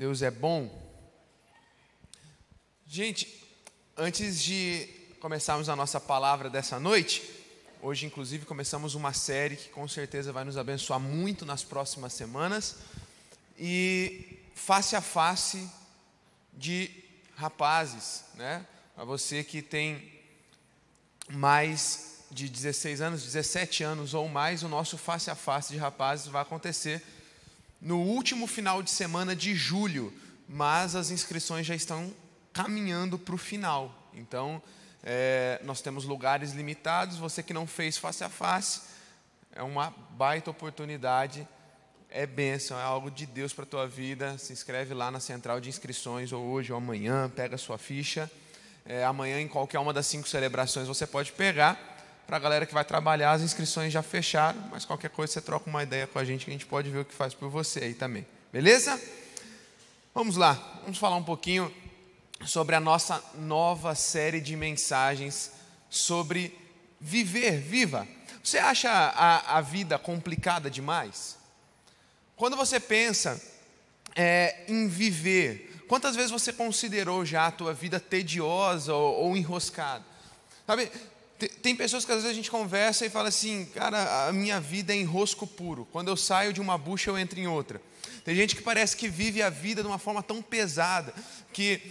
Deus é bom. Gente, antes de começarmos a nossa palavra dessa noite, hoje inclusive começamos uma série que com certeza vai nos abençoar muito nas próximas semanas, e face a face de rapazes, né? A você que tem mais de 16 anos, 17 anos ou mais, o nosso face a face de rapazes vai acontecer no último final de semana de julho, mas as inscrições já estão caminhando para o final. Então, nós temos lugares limitados. Você que não fez face a face, é uma baita oportunidade, é bênção, é algo de Deus para a tua vida. Se inscreve lá na central de inscrições, ou hoje ou amanhã, pega a sua ficha. Amanhã, em qualquer uma das 5 celebrações, você pode pegar. Para a galera que vai trabalhar, as inscrições já fecharam, mas qualquer coisa você troca uma ideia com a gente, que a gente pode ver o que faz por você aí também. Beleza? Vamos lá, vamos falar um pouquinho sobre a nossa nova série de mensagens sobre viva. Você acha a vida complicada demais? Quando você pensa em viver, quantas vezes você considerou já a tua vida tediosa ou enroscada? Sabe, tem pessoas que às vezes a gente conversa e fala assim: cara, a minha vida é enrosco puro. Quando eu saio de uma bucha, eu entro em outra. Tem gente que parece que vive a vida de uma forma tão pesada que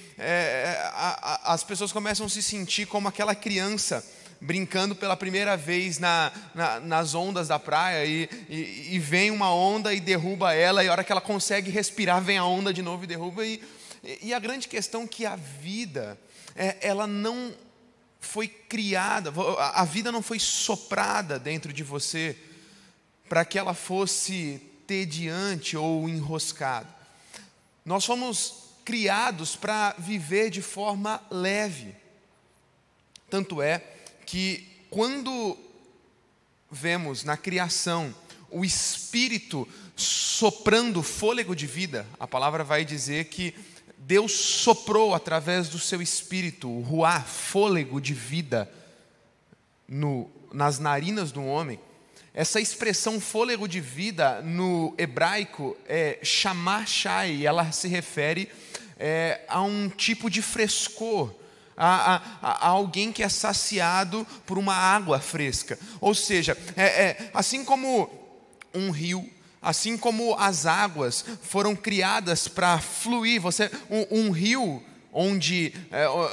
as pessoas começam a se sentir como aquela criança brincando pela primeira vez nas ondas da praia, e vem uma onda e derruba ela, e a hora que ela consegue respirar, vem a onda de novo e derruba. E a grande questão é que a vida, ela não foi criada, a vida não foi soprada dentro de você para que ela fosse tediante ou enroscada. Nós fomos criados para viver de forma leve. Tanto é que quando vemos na criação o Espírito soprando fôlego de vida, a palavra vai dizer que Deus soprou através do seu Espírito, o ruá, fôlego de vida, nas narinas do homem. Essa expressão fôlego de vida no hebraico é shamar shai, ela se refere a um tipo de frescor, a alguém que é saciado por uma água fresca. Ou seja, assim como um rio, assim como as águas foram criadas para fluir, um rio onde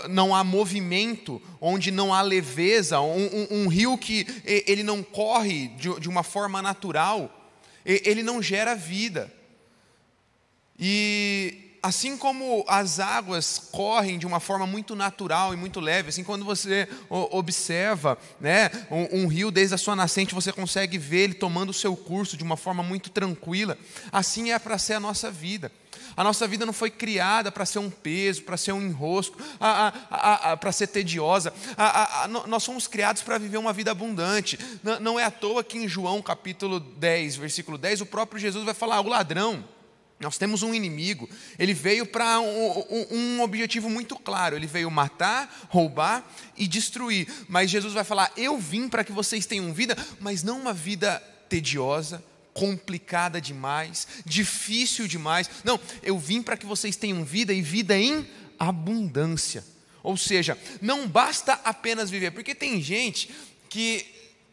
não há movimento, onde não há leveza, um rio que ele não corre de uma forma natural, ele não gera vida. E assim como as águas correm de uma forma muito natural e muito leve, assim, quando você observa, né, um rio desde a sua nascente, você consegue ver ele tomando o seu curso de uma forma muito tranquila. Assim é para ser a nossa vida. A nossa vida não foi criada para ser um peso, para ser um enrosco, para ser tediosa. Nós fomos criados para viver uma vida abundante. Não é à toa que em João capítulo 10, versículo 10, o próprio Jesus vai falar: o ladrão, nós temos um inimigo, ele veio para um objetivo muito claro, ele veio matar, roubar e destruir. Mas Jesus vai falar: eu vim para que vocês tenham vida, mas não uma vida tediosa, complicada demais, difícil demais. Não, eu vim para que vocês tenham vida, e vida em abundância. Ou seja, não basta apenas viver, porque tem gente que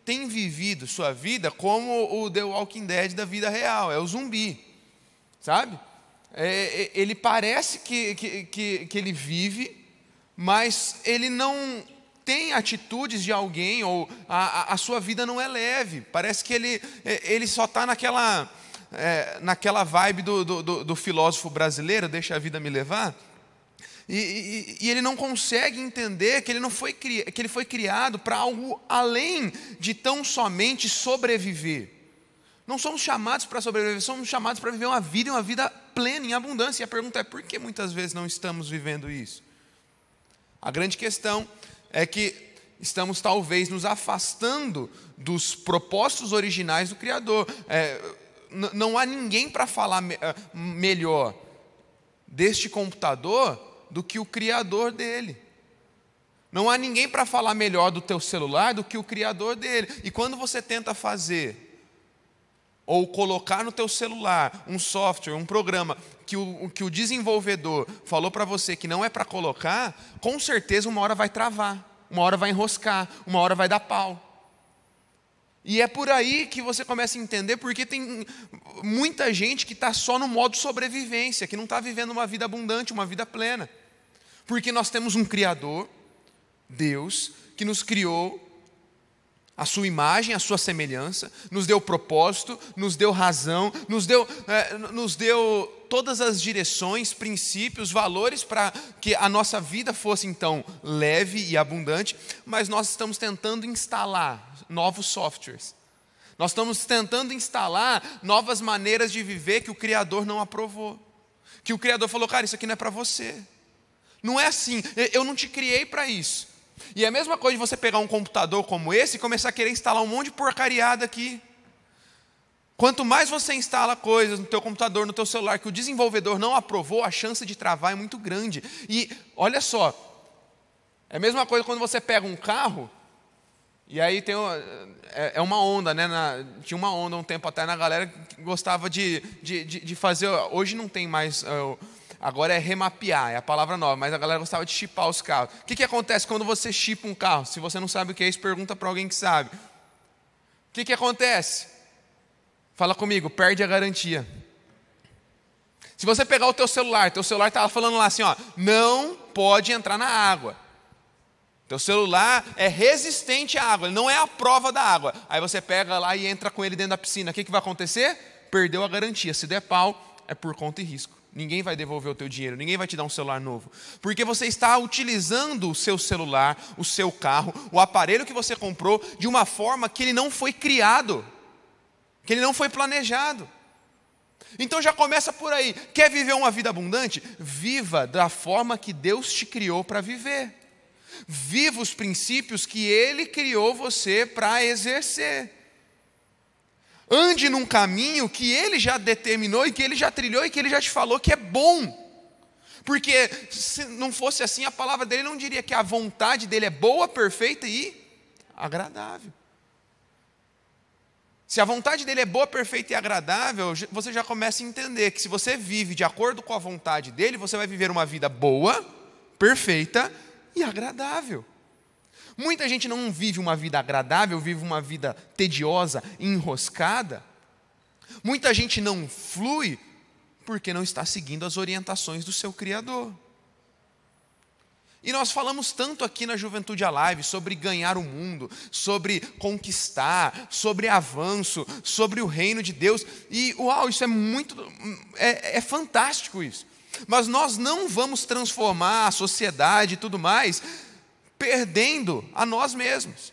tem vivido sua vida como o The Walking Dead da vida real, é o zumbi. Sabe? Ele parece que ele vive, mas ele não tem atitudes de alguém, ou a sua vida não é leve. Parece que ele só está naquela vibe do filósofo brasileiro, deixa a vida me levar. E ele não consegue entender que ele foi criado para algo além de tão somente sobreviver. Não somos chamados para sobreviver, somos chamados para viver uma vida plena, em abundância. E a pergunta é: por que muitas vezes não estamos vivendo isso? A grande questão é que estamos talvez nos afastando dos propósitos originais do Criador. Não há ninguém para falar melhor deste computador do que o Criador dele. Não há ninguém para falar melhor do teu celular do que o Criador dele. E quando você tenta fazer ou colocar no teu celular um software, um programa que o desenvolvedor falou para você que não é para colocar, com certeza uma hora vai travar, uma hora vai enroscar, uma hora vai dar pau. E é por aí que você começa a entender porque tem muita gente que está só no modo sobrevivência, que não está vivendo uma vida abundante, uma vida plena. Porque nós temos um Criador, Deus, que nos criou a sua imagem, a sua semelhança, nos deu propósito, nos deu razão, nos deu todas as direções, princípios, valores para que a nossa vida fosse então leve e abundante, mas nós estamos tentando instalar novos softwares. Nós estamos tentando instalar novas maneiras de viver que o Criador não aprovou. Que o Criador falou, cara, isso aqui não é para você. Não é assim, eu não te criei para isso. E é a mesma coisa de você pegar um computador como esse e começar a querer instalar um monte de porcariada aqui. Quanto mais você instala coisas no teu computador, no teu celular, que o desenvolvedor não aprovou, a chance de travar é muito grande. E olha só, é a mesma coisa quando você pega um carro, e aí tem uma onda, né? Tinha uma onda um tempo atrás na galera que gostava de fazer, hoje não tem mais... Agora é remapear, é a palavra nova, mas a galera gostava de chipar os carros. O que acontece quando você chipa um carro? Se você não sabe o que é isso, pergunta para alguém que sabe. O que acontece? Fala comigo, perde a garantia. Se você pegar o teu celular está falando lá assim, ó, não pode entrar na água. Teu celular é resistente à água, ele não é a prova da água. Aí você pega lá e entra com ele dentro da piscina. O que vai acontecer? Perdeu a garantia. Se der pau, é por conta e risco. Ninguém vai devolver o teu dinheiro, ninguém vai te dar um celular novo. Porque você está utilizando o seu celular, o seu carro, o aparelho que você comprou de uma forma que ele não foi criado, que ele não foi planejado. Então já começa por aí. Quer viver uma vida abundante? Viva da forma que Deus te criou para viver. Viva os princípios que Ele criou você para exercer. Ande num caminho que Ele já determinou e que Ele já trilhou e que Ele já te falou que é bom. Porque se não fosse assim, a palavra dele não diria que a vontade dele é boa, perfeita e agradável. Se a vontade dele é boa, perfeita e agradável, você já começa a entender que se você vive de acordo com a vontade dele, você vai viver uma vida boa, perfeita e agradável. Muita gente não vive uma vida agradável, vive uma vida tediosa, enroscada. Muita gente não flui porque não está seguindo as orientações do seu Criador. E nós falamos tanto aqui na Juventude Alive sobre ganhar o mundo, sobre conquistar, sobre avanço, sobre o reino de Deus. E uau, isso é fantástico isso. Mas nós não vamos transformar a sociedade e tudo mais perdendo a nós mesmos.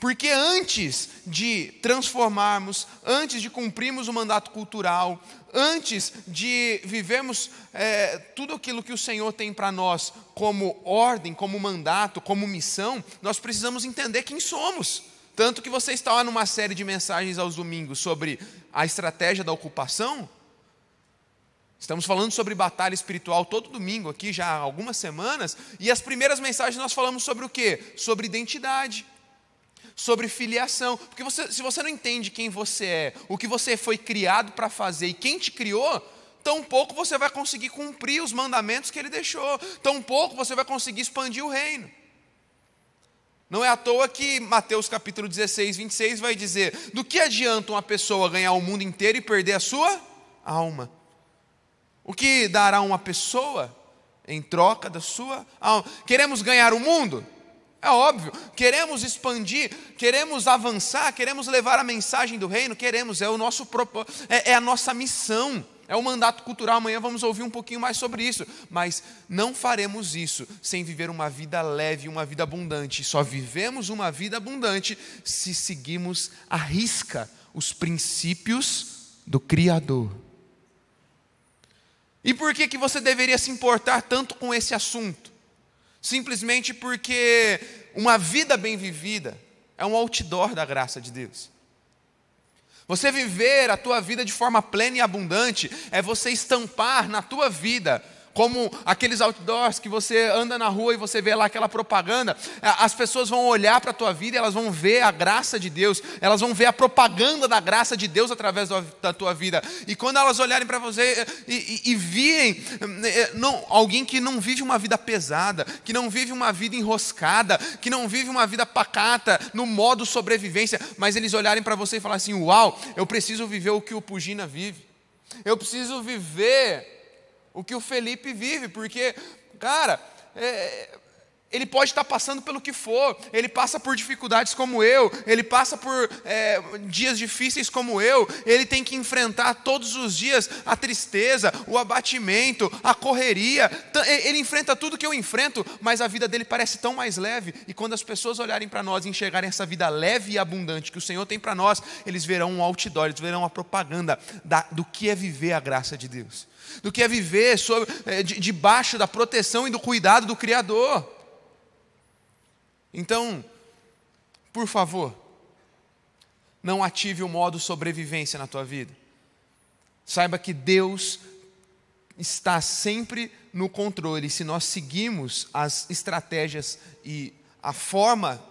Porque antes de transformarmos, antes de cumprirmos o mandato cultural, antes de vivermos tudo aquilo que o Senhor tem para nós como ordem, como mandato, como missão, nós precisamos entender quem somos. Tanto que você está lá numa série de mensagens aos domingos sobre a estratégia da ocupação. Estamos falando sobre batalha espiritual todo domingo aqui, já há algumas semanas, e as primeiras mensagens nós falamos sobre o quê? Sobre identidade, sobre filiação. Porque se você não entende quem você é, o que você foi criado para fazer e quem te criou, tão pouco você vai conseguir cumprir os mandamentos que Ele deixou, tão pouco você vai conseguir expandir o reino. Não é à toa que Mateus capítulo 16, 26 vai dizer: do que adianta uma pessoa ganhar o mundo inteiro e perder a sua alma? O que dará uma pessoa em troca da sua alma? Queremos ganhar o mundo? É óbvio. Queremos expandir, queremos avançar, queremos levar a mensagem do reino? Queremos, é o nosso propósito, é a nossa missão, é o mandato cultural. Amanhã vamos ouvir um pouquinho mais sobre isso. Mas não faremos isso sem viver uma vida leve, uma vida abundante. Só vivemos uma vida abundante se seguimos à risca os princípios do Criador. E por que você deveria se importar tanto com esse assunto? Simplesmente porque uma vida bem vivida é um outdoor da graça de Deus. Você viver a tua vida de forma plena e abundante é você estampar na tua vida como aqueles outdoors que você anda na rua e você vê lá aquela propaganda. As pessoas vão olhar para a tua vida e elas vão ver a graça de Deus, elas vão ver a propaganda da graça de Deus através da tua vida. E quando elas olharem para você e virem alguém que não vive uma vida pesada, que não vive uma vida enroscada, que não vive uma vida pacata, no modo sobrevivência, mas eles olharem para você e falar assim: uau, eu preciso viver o que o Pugina vive, eu preciso viver o que o Felipe vive, porque, cara, ele pode estar passando pelo que for, ele passa por dificuldades como eu, ele passa por dias difíceis como eu, ele tem que enfrentar todos os dias a tristeza, o abatimento, a correria, ele enfrenta tudo que eu enfrento, mas a vida dele parece tão mais leve, e quando as pessoas olharem para nós e enxergarem essa vida leve e abundante que o Senhor tem para nós, eles verão um outdoor, eles verão uma propaganda do que é viver a graça de Deus, do que é viver debaixo da proteção e do cuidado do Criador. Então, por favor, não ative o modo sobrevivência na tua vida. Saiba que Deus está sempre no controle. Se nós seguimos as estratégias e a forma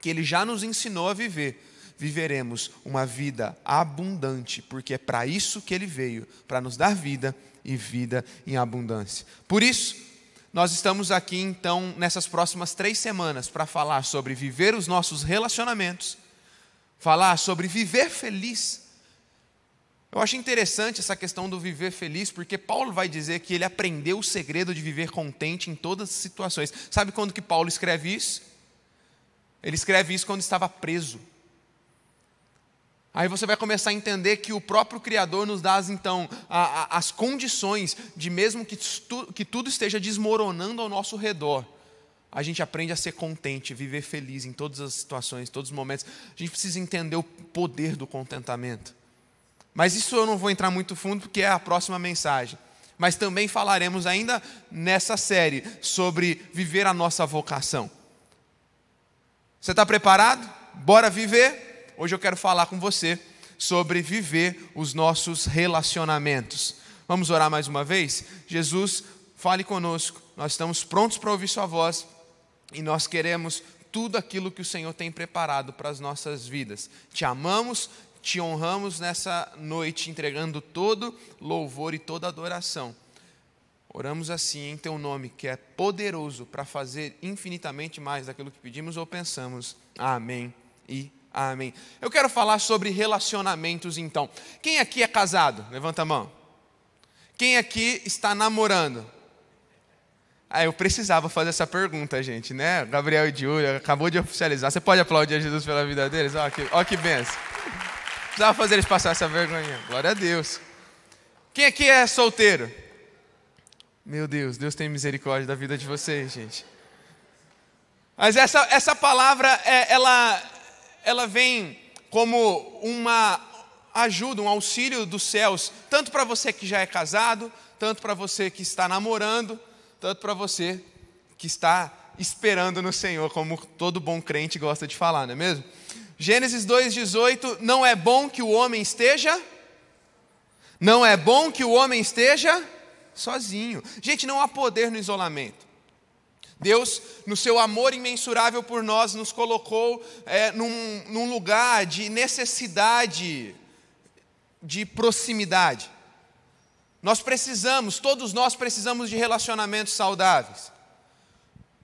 que Ele já nos ensinou a viver, viveremos uma vida abundante, porque é para isso que Ele veio, para nos dar vida e vida em abundância. Por isso, nós estamos aqui então nessas próximas 3 semanas para falar sobre viver os nossos relacionamentos, falar sobre viver feliz. Eu acho interessante essa questão do viver feliz, porque Paulo vai dizer que ele aprendeu o segredo de viver contente em todas as situações. Sabe quando que Paulo escreve isso? Ele escreve isso quando estava preso. Aí você vai começar a entender que o próprio Criador nos dá, então, as condições de, mesmo que tudo esteja desmoronando ao nosso redor, a gente aprende a ser contente, viver feliz em todas as situações, todos os momentos. A gente precisa entender o poder do contentamento. Mas isso eu não vou entrar muito fundo, porque é a próxima mensagem. Mas também falaremos ainda nessa série sobre viver a nossa vocação. Você está preparado? Bora viver? Hoje eu quero falar com você sobre viver os nossos relacionamentos. Vamos orar mais uma vez? Jesus, fale conosco. Nós estamos prontos para ouvir sua voz e nós queremos tudo aquilo que o Senhor tem preparado para as nossas vidas. Te amamos, te honramos nessa noite, entregando todo louvor e toda adoração. Oramos assim em teu nome, que é poderoso para fazer infinitamente mais daquilo que pedimos ou pensamos. Amém e amém. Eu quero falar sobre relacionamentos então. Quem aqui é casado? Levanta a mão. Quem aqui está namorando? Eu precisava fazer essa pergunta, gente, né? Gabriel e Júlia acabou de oficializar. Você pode aplaudir a Jesus pela vida deles? Ó que benção. Precisava fazer eles passar essa vergonha. Glória a Deus. Quem aqui é solteiro? Meu Deus, Deus tem misericórdia da vida de vocês, gente. Mas essa palavra, ela vem como uma ajuda, um auxílio dos céus, tanto para você que já é casado, tanto para você que está namorando, tanto para você que está esperando no Senhor, como todo bom crente gosta de falar, não é mesmo? Gênesis 2,18, não é bom que o homem esteja sozinho. Gente, não há poder no isolamento. Deus, no seu amor imensurável por nós, nos colocou num lugar de necessidade, de proximidade. Todos nós precisamos de relacionamentos saudáveis.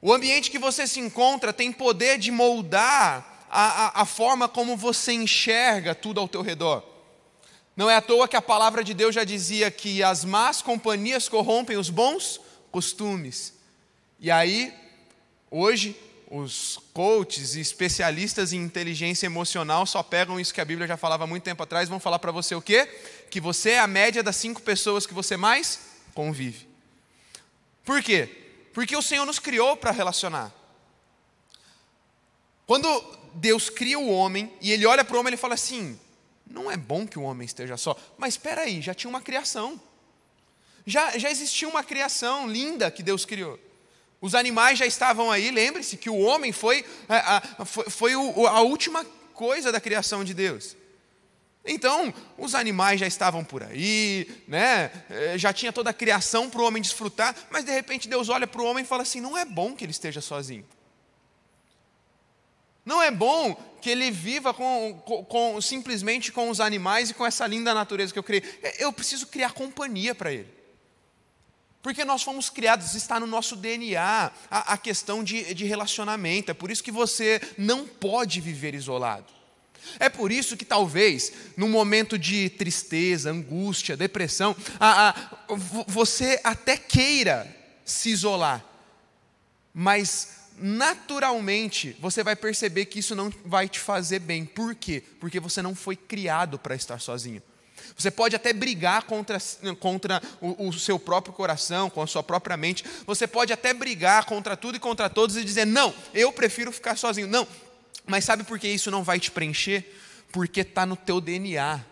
O ambiente que você se encontra tem poder de moldar a forma como você enxerga tudo ao teu redor. Não é à toa que a palavra de Deus já dizia que as más companhias corrompem os bons costumes. E aí, hoje, os coaches e especialistas em inteligência emocional só pegam isso que a Bíblia já falava há muito tempo atrás e vão falar para você o quê? Que você é a média das 5 pessoas que você mais convive. Por quê? Porque o Senhor nos criou para relacionar. Quando Deus cria o homem e Ele olha para o homem, Ele fala assim, não é bom que o homem esteja só. Mas espera aí, já tinha uma criação. Já existia uma criação linda que Deus criou. Os animais já estavam aí, lembre-se que o homem foi a última coisa da criação de Deus. Então, os animais já estavam por aí, né? Já tinha toda a criação para o homem desfrutar, mas de repente Deus olha para o homem e fala assim: não é bom que ele esteja sozinho. Não é bom que ele viva simplesmente com os animais e com essa linda natureza que eu criei. Eu preciso criar companhia para ele. Porque nós fomos criados, está no nosso DNA a questão de relacionamento. É por isso que você não pode viver isolado. É por isso que talvez, num momento de tristeza, angústia, depressão, você até queira se isolar, mas naturalmente você vai perceber que isso não vai te fazer bem. Por quê? Porque você não foi criado para estar sozinho. Você pode até brigar contra o seu próprio coração, com a sua própria mente. Você pode até brigar contra tudo e contra todos e dizer: não, eu prefiro ficar sozinho. Não. Mas sabe por que isso não vai te preencher? Porque está no teu DNA.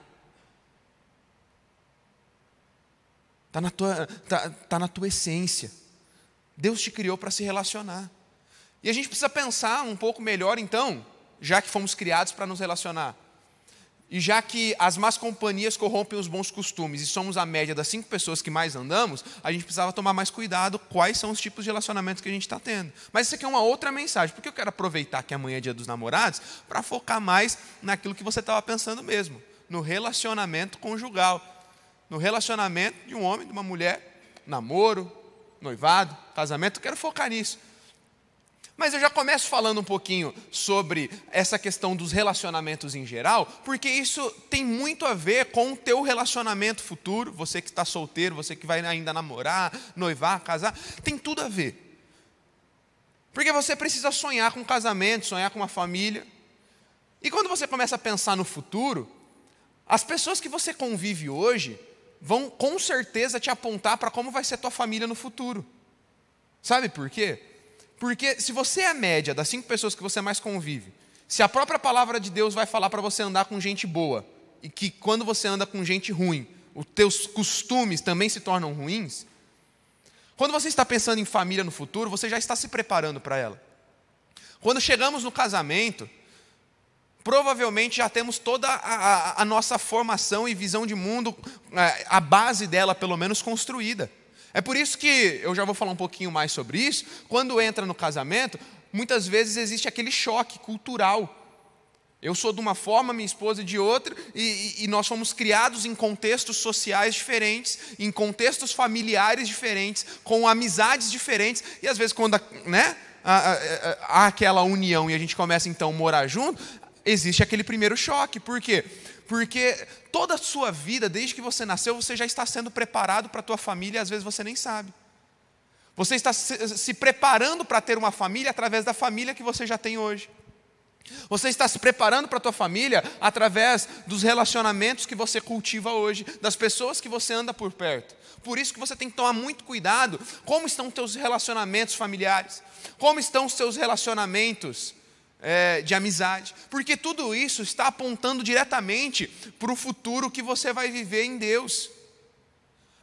Está na tua essência. Deus te criou para se relacionar. E a gente precisa pensar um pouco melhor então, já que fomos criados para nos relacionar. E já que as más companhias corrompem os bons costumes e somos a média das 5 pessoas que mais andamos, a gente precisava tomar mais cuidado quais são os tipos de relacionamentos que a gente está tendo. Mas isso aqui é uma outra mensagem, porque eu quero aproveitar que amanhã é dia dos namorados para focar mais naquilo que você estava pensando mesmo, no relacionamento conjugal, no relacionamento de um homem, de uma mulher, namoro, noivado, casamento. Eu quero focar nisso. Mas eu já começo falando um pouquinho sobre essa questão dos relacionamentos em geral, porque isso tem muito a ver com o teu relacionamento futuro. Você que está solteiro, você que vai ainda namorar, noivar, casar, tem tudo a ver. Porque você precisa sonhar com um casamento, sonhar com uma família. E quando você começa a pensar no futuro, as pessoas que você convive hoje vão com certeza te apontar para como vai ser a tua família no futuro. Sabe por quê? Porque se você é a média das 5 pessoas que você mais convive, se a própria palavra de Deus vai falar para você andar com gente boa, e que quando você anda com gente ruim, os teus costumes também se tornam ruins, quando você está pensando em família no futuro, você já está se preparando para ela. Quando chegamos no casamento, provavelmente já temos toda a nossa formação e visão de mundo, a base dela pelo menos construída. É por isso que, eu já vou falar um pouquinho mais sobre isso, quando entra no casamento, muitas vezes existe aquele choque cultural. Eu sou de uma forma, minha esposa de outra, e nós fomos criados em contextos sociais diferentes, em contextos familiares diferentes, com amizades diferentes, e às vezes quando há aquela união e a gente começa então a morar junto, existe aquele primeiro choque. Por quê? Porque toda a sua vida, desde que você nasceu, você já está sendo preparado para a tua família e às vezes você nem sabe. Você está se preparando para ter uma família através da família que você já tem hoje. Você está se preparando para a tua família através dos relacionamentos que você cultiva hoje, das pessoas que você anda por perto. Por isso que você tem que tomar muito cuidado. Como estão os teus relacionamentos familiares? Como estão os teus relacionamentos de amizade? Porque tudo isso está apontando diretamente para o futuro que você vai viver em Deus.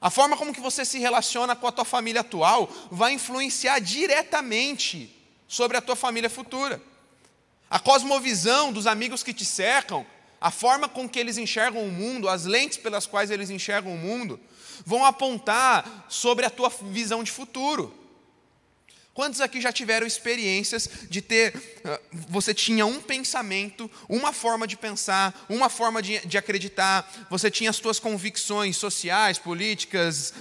A forma como que você se relaciona com a tua família atual vai influenciar diretamente sobre a tua família futura. A cosmovisão dos amigos que te cercam, a forma com que eles enxergam o mundo, as lentes pelas quais eles enxergam o mundo, vão apontar sobre a tua visão de futuro. Quantos aqui já tiveram experiências de você tinha um pensamento, uma forma de pensar, uma forma de acreditar, você tinha as suas convicções sociais, políticas,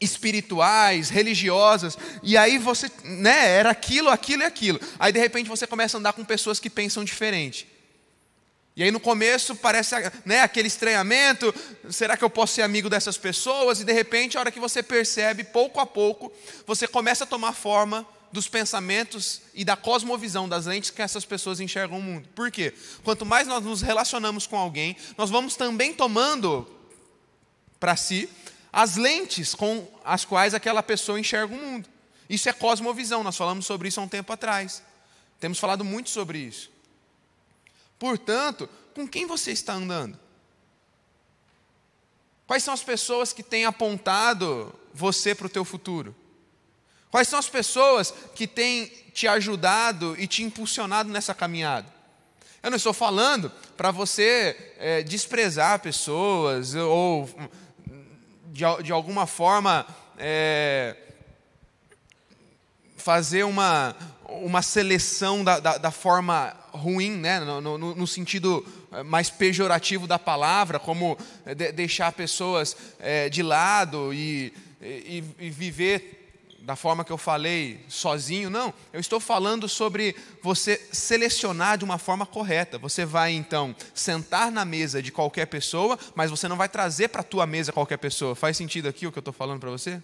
espirituais, religiosas, e aí você, era aquilo e aquilo. Aí de repente você começa a andar com pessoas que pensam diferente. E aí no começo parece aquele estranhamento, será que eu posso ser amigo dessas pessoas? E de repente, a hora que você percebe, pouco a pouco, você começa a tomar forma dos pensamentos e da cosmovisão, das lentes que essas pessoas enxergam o mundo. Por quê? Quanto mais nós nos relacionamos com alguém, nós vamos também tomando para si as lentes com as quais aquela pessoa enxerga o mundo. Isso é cosmovisão, nós falamos sobre isso há um tempo atrás. Temos falado muito sobre isso. Portanto, com quem você está andando? Quais são as pessoas que têm apontado você para o teu futuro? Quais são as pessoas que têm te ajudado e te impulsionado nessa caminhada? Eu não estou falando para você desprezar pessoas ou de alguma forma fazer uma seleção da forma ruim, né? No sentido mais pejorativo da palavra, como deixar pessoas de lado e viver da forma que eu falei, sozinho. Não, eu estou falando sobre você selecionar de uma forma correta. Você vai então sentar na mesa de qualquer pessoa, mas você não vai trazer para a tua mesa qualquer pessoa. Faz sentido aqui o que eu estou falando para você?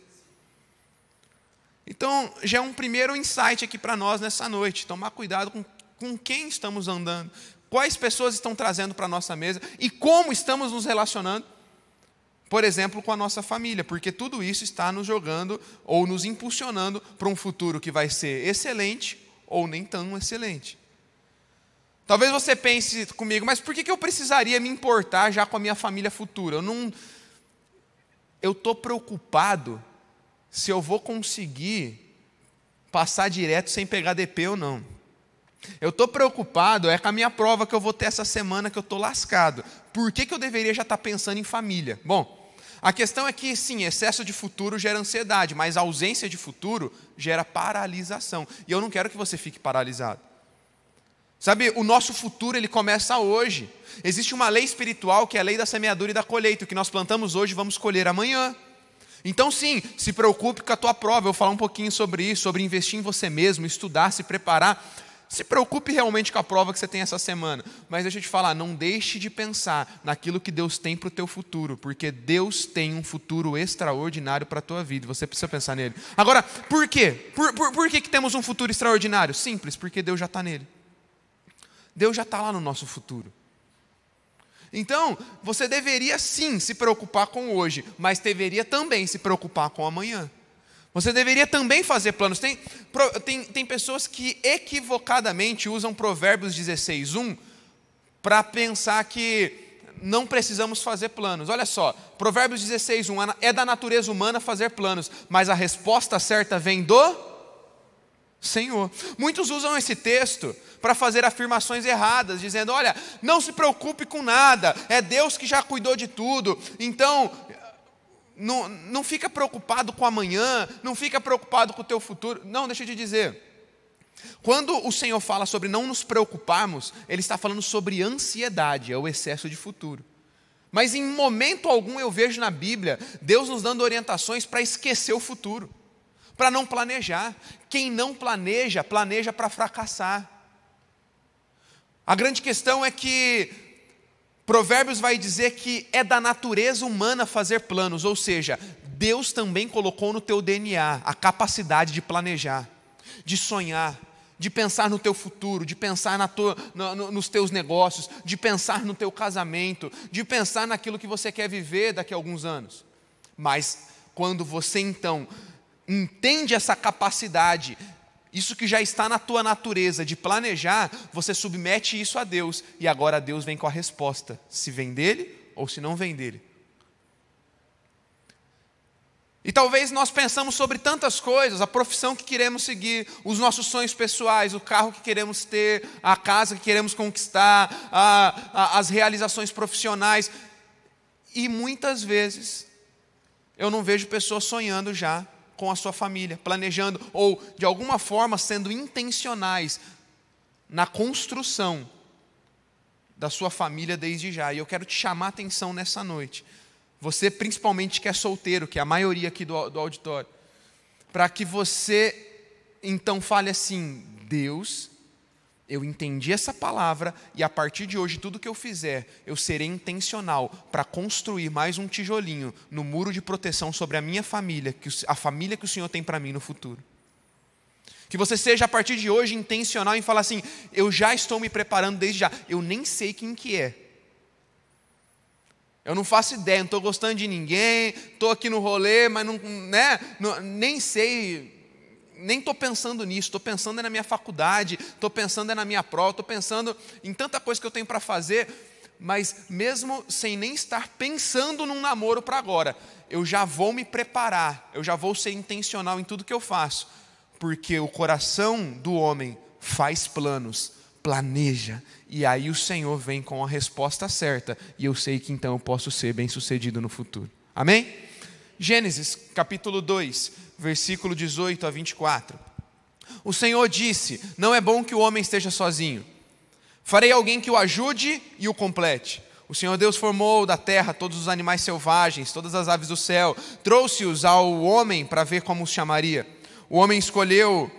Então, já é um primeiro insight aqui para nós nessa noite. Tomar cuidado com quem estamos andando, quais pessoas estão trazendo para a nossa mesa e como estamos nos relacionando, por exemplo, com a nossa família, porque tudo isso está nos jogando ou nos impulsionando para um futuro que vai ser excelente ou nem tão excelente. Talvez você pense comigo, mas por que eu precisaria me importar já com a minha família futura? Eu estou preocupado se eu vou conseguir passar direto sem pegar DP ou não. Eu estou preocupado com a minha prova que eu vou ter essa semana, que eu estou lascado. Por que eu deveria já estar pensando em família? Bom, a questão é que sim, excesso de futuro gera ansiedade, mas ausência de futuro gera paralisação. E eu não quero que você fique paralisado. Sabe, o nosso futuro ele começa hoje. Existe uma lei espiritual que é a lei da semeadura e da colheita. O que nós plantamos hoje vamos colher amanhã. Então sim, se preocupe com a tua prova. Eu vou falar um pouquinho sobre isso, sobre investir em você mesmo, estudar, se preparar. Se preocupe realmente com a prova que você tem essa semana. Mas deixa eu te falar, não deixe de pensar naquilo que Deus tem para o teu futuro. Porque Deus tem um futuro extraordinário para a tua vida. Você precisa pensar nele. Agora, por quê? Por que temos um futuro extraordinário? Simples, porque Deus já está nele. Deus já está lá no nosso futuro. Então, você deveria sim se preocupar com hoje, mas deveria também se preocupar com amanhã. Você deveria também fazer planos. Tem pessoas que equivocadamente usam Provérbios 16:1 para pensar que não precisamos fazer planos. Olha só, Provérbios 16:1, é da natureza humana fazer planos, mas a resposta certa vem do Senhor. Muitos usam esse texto para fazer afirmações erradas, dizendo, olha, não se preocupe com nada, é Deus que já cuidou de tudo, então não fica preocupado com amanhã, não fica preocupado com o teu futuro. Não, deixa eu te dizer, quando o Senhor fala sobre não nos preocuparmos, Ele está falando sobre ansiedade, é o excesso de futuro. Mas em momento algum eu vejo na Bíblia, Deus nos dando orientações para esquecer o futuro, para não planejar. Quem não planeja, planeja para fracassar. A grande questão é que Provérbios vai dizer que é da natureza humana fazer planos, ou seja, Deus também colocou no teu DNA a capacidade de planejar, de sonhar, de pensar no teu futuro, de pensar nos teus negócios, de pensar no teu casamento, de pensar naquilo que você quer viver daqui a alguns anos. Mas quando você então entende essa capacidade, isso que já está na tua natureza de planejar, você submete isso a Deus, e agora Deus vem com a resposta, se vem dele ou se não vem dele. E talvez nós pensamos sobre tantas coisas, a profissão que queremos seguir, os nossos sonhos pessoais, o carro que queremos ter, a casa que queremos conquistar, as realizações profissionais, e muitas vezes eu não vejo pessoas sonhando já com a sua família, planejando, ou de alguma forma sendo intencionais na construção da sua família desde já. E eu quero te chamar a atenção nessa noite, você principalmente que é solteiro, que é a maioria aqui do auditório, para que você então fale assim, Deus, eu entendi essa palavra e a partir de hoje tudo que eu fizer, eu serei intencional para construir mais um tijolinho no muro de proteção sobre a minha família, a família que o Senhor tem para mim no futuro. Que você seja a partir de hoje intencional em falar assim, eu já estou me preparando desde já, eu nem sei quem que é. Eu não faço ideia, não estou gostando de ninguém, estou aqui no rolê, mas nem sei. Nem estou pensando nisso, estou pensando na minha faculdade, estou pensando na minha prova, estou pensando em tanta coisa que eu tenho para fazer, mas mesmo sem nem estar pensando num namoro para agora, eu já vou me preparar, eu já vou ser intencional em tudo que eu faço, porque o coração do homem faz planos, planeja. E aí o Senhor vem com a resposta certa. E eu sei que então eu posso ser bem-sucedido no futuro. Amém? Gênesis capítulo 2, versículo 18 a 24. O Senhor disse: não é bom que o homem esteja sozinho. Farei alguém que o ajude e o complete. O Senhor Deus formou da terra todos os animais selvagens, todas as aves do céu, trouxe-os ao homem para ver como os chamaria. O homem escolheu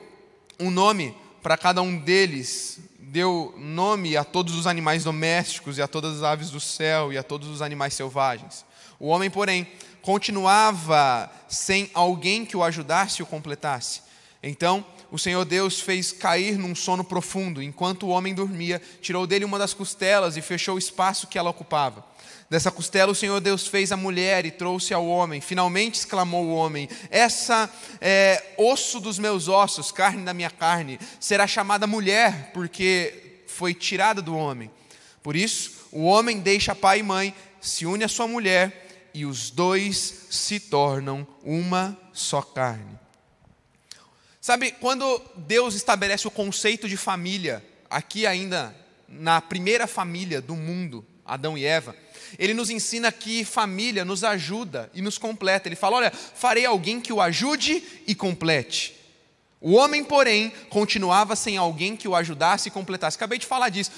um nome para cada um deles, deu nome a todos os animais domésticos e a todas as aves do céu e a todos os animais selvagens. O homem, porém, continuava sem alguém que o ajudasse e o completasse. Então o Senhor Deus fez cair num sono profundo. Enquanto o homem dormia, tirou dele uma das costelas e fechou o espaço que ela ocupava. Dessa costela o Senhor Deus fez a mulher e trouxe ao homem. Finalmente exclamou o homem: essa é osso dos meus ossos, carne da minha carne. Será chamada mulher, porque foi tirada do homem. Por isso, o homem deixa pai e mãe, se une à sua mulher, e os dois se tornam uma só carne. Sabe, quando Deus estabelece o conceito de família, aqui ainda na primeira família do mundo, Adão e Eva, Ele nos ensina que família nos ajuda e nos completa. Ele fala: olha, farei alguém que o ajude e complete. O homem, porém, continuava sem alguém que o ajudasse e completasse. Acabei de falar disso.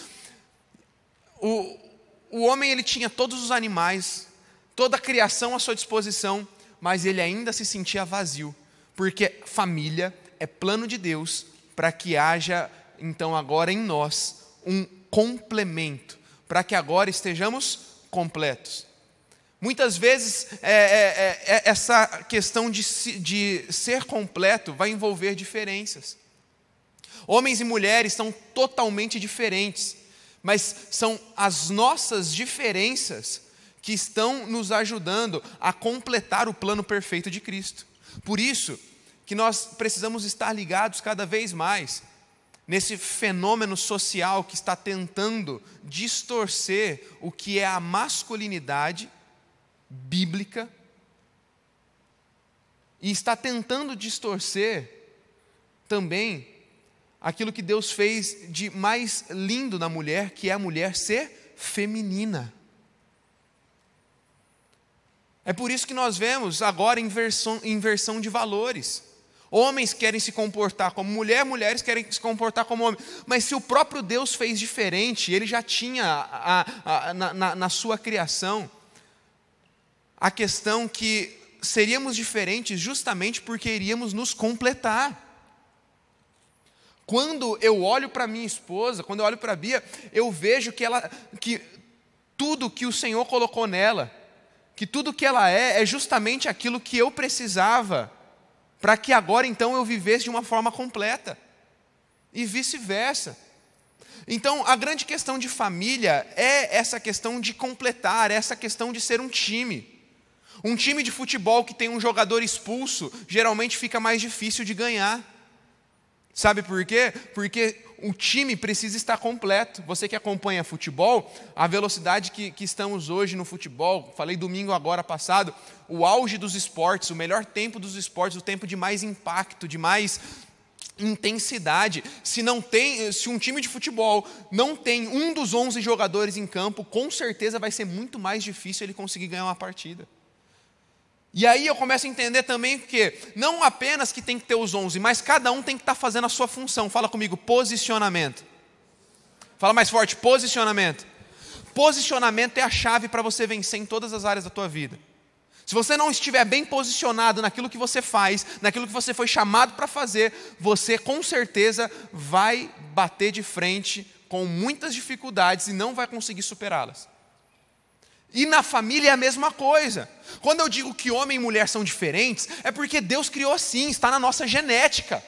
O homem, ele tinha todos os animais, toda a criação à sua disposição, mas ele ainda se sentia vazio, porque família é plano de Deus para que haja, então, agora em nós, um complemento, para que agora estejamos completos. Muitas vezes, essa questão de ser completo vai envolver diferenças. Homens e mulheres são totalmente diferentes, mas são as nossas diferenças que estão nos ajudando a completar o plano perfeito de Cristo. Por isso que nós precisamos estar ligados cada vez mais nesse fenômeno social que está tentando distorcer o que é a masculinidade bíblica e está tentando distorcer também aquilo que Deus fez de mais lindo na mulher, que é a mulher ser feminina. É por isso que nós vemos agora inversão de valores. Homens querem se comportar como mulher, mulheres querem se comportar como homem. Mas se o próprio Deus fez diferente, Ele já tinha na sua criação a questão que seríamos diferentes justamente porque iríamos nos completar. Quando eu olho para minha esposa, quando eu olho para a Bia, eu vejo que tudo que o Senhor colocou nela, que tudo que ela é justamente aquilo que eu precisava, para que agora então eu vivesse de uma forma completa, e vice-versa. Então a grande questão de família é essa questão de completar, essa questão de ser um time. Um time de futebol que tem um jogador expulso, geralmente fica mais difícil de ganhar. Sabe por quê? Porque o time precisa estar completo. Você que acompanha futebol, a velocidade que estamos hoje no futebol, falei domingo agora passado, o auge dos esportes, o melhor tempo dos esportes, o tempo de mais impacto, de mais intensidade. Se um time de futebol não tem um dos 11 jogadores em campo, com certeza vai ser muito mais difícil ele conseguir ganhar uma partida. E aí eu começo a entender também que não apenas que tem que ter os 11, mas cada um tem que estar fazendo a sua função. Fala comigo, posicionamento. Fala mais forte, posicionamento. Posicionamento é a chave para você vencer em todas as áreas da tua vida. Se você não estiver bem posicionado naquilo que você faz, naquilo que você foi chamado para fazer, você com certeza vai bater de frente com muitas dificuldades e não vai conseguir superá-las. E na família é a mesma coisa. Quando eu digo que homem e mulher são diferentes, é porque Deus criou assim, está na nossa genética.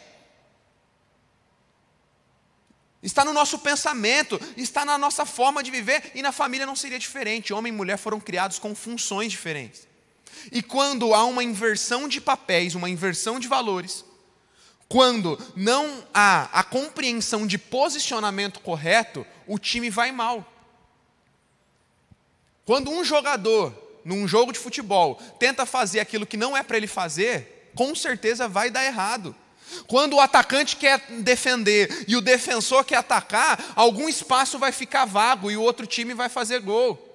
Está no nosso pensamento, está na nossa forma de viver, e na família não seria diferente. Homem e mulher foram criados com funções diferentes. E quando há uma inversão de papéis, uma inversão de valores, quando não há a compreensão de posicionamento correto, o time vai mal. Quando um jogador, num jogo de futebol, tenta fazer aquilo que não é para ele fazer, com certeza vai dar errado. Quando o atacante quer defender e o defensor quer atacar, algum espaço vai ficar vago e o outro time vai fazer gol.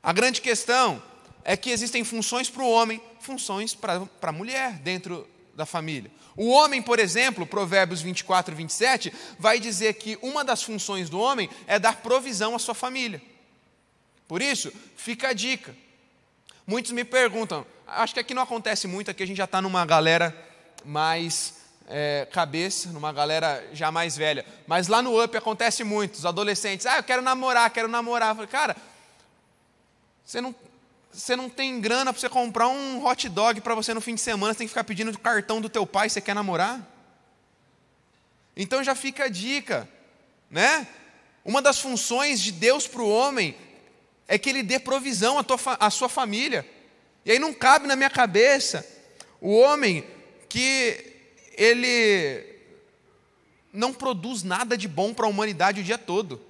A grande questão é que existem funções para o homem, funções para a mulher dentro da família. O homem, por exemplo, Provérbios 24 e 27, vai dizer que uma das funções do homem é dar provisão à sua família. Por isso, fica a dica. Muitos me perguntam, acho que aqui não acontece muito, aqui a gente já está numa galera mais cabeça, numa galera já mais velha. Mas lá no UP acontece muito, os adolescentes, eu quero namorar. Eu falei, cara, você não tem grana para você comprar um hot dog para você no fim de semana, você tem que ficar pedindo o cartão do teu pai, você quer namorar? Então já fica a dica, né? Uma das funções de Deus para o homem é que Ele dê provisão à sua família. E aí não cabe na minha cabeça o homem que ele não produz nada de bom para a humanidade o dia todo.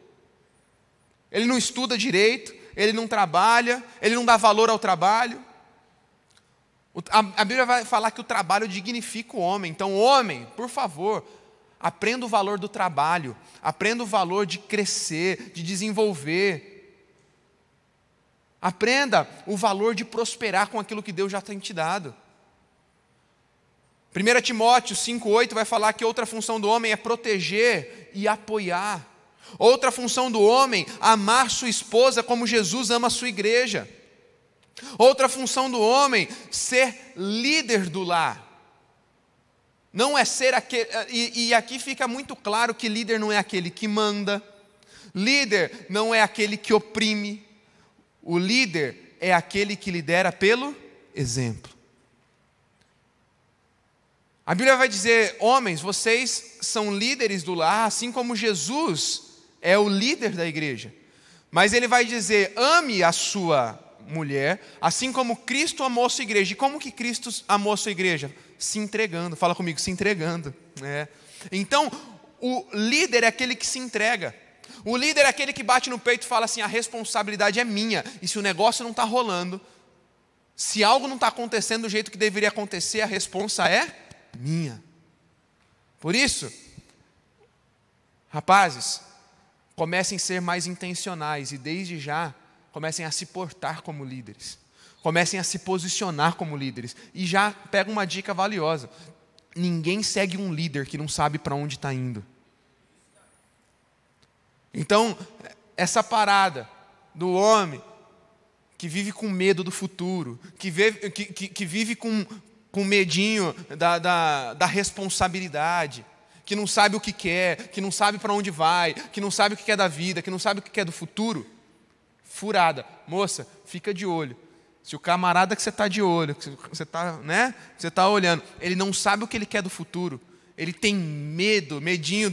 Ele não estuda direito, ele não trabalha, ele não dá valor ao trabalho. A Bíblia vai falar que o trabalho dignifica o homem. Então, homem, por favor, aprenda o valor do trabalho, aprenda o valor de crescer, de desenvolver. Aprenda o valor de prosperar com aquilo que Deus já tem te dado. 1 Timóteo 5,8 vai falar que outra função do homem é proteger e apoiar. Outra função do homem, amar sua esposa como Jesus ama a sua igreja. Outra função do homem, ser líder do lar. Não é ser aquele... E aqui fica muito claro que líder não é aquele que manda. Líder não é aquele que oprime. O líder é aquele que lidera pelo exemplo. A Bíblia vai dizer, homens, vocês são líderes do lar, assim como Jesus é o líder da igreja. Mas ele vai dizer, ame a sua mulher, assim como Cristo amou a sua igreja. E como que Cristo amou a sua igreja? Se entregando. Fala comigo, se entregando. Então, o líder é aquele que se entrega. O líder é aquele que bate no peito e fala assim, a responsabilidade é minha. E se o negócio não está rolando, se algo não está acontecendo do jeito que deveria acontecer, a responsa é minha. Por isso, rapazes, comecem a ser mais intencionais e desde já comecem a se portar como líderes. Comecem a se posicionar como líderes. E já pega uma dica valiosa. Ninguém segue um líder que não sabe para onde está indo. Então, essa parada do homem que vive com medo do futuro, que vive com medinho da responsabilidade, que não sabe o que quer, que não sabe para onde vai, que não sabe o que quer da vida, que não sabe o que quer do futuro, furada. Moça, fica de olho. Se o camarada que você está de olho, que você está olhando, ele não sabe o que ele quer do futuro, ele tem medinho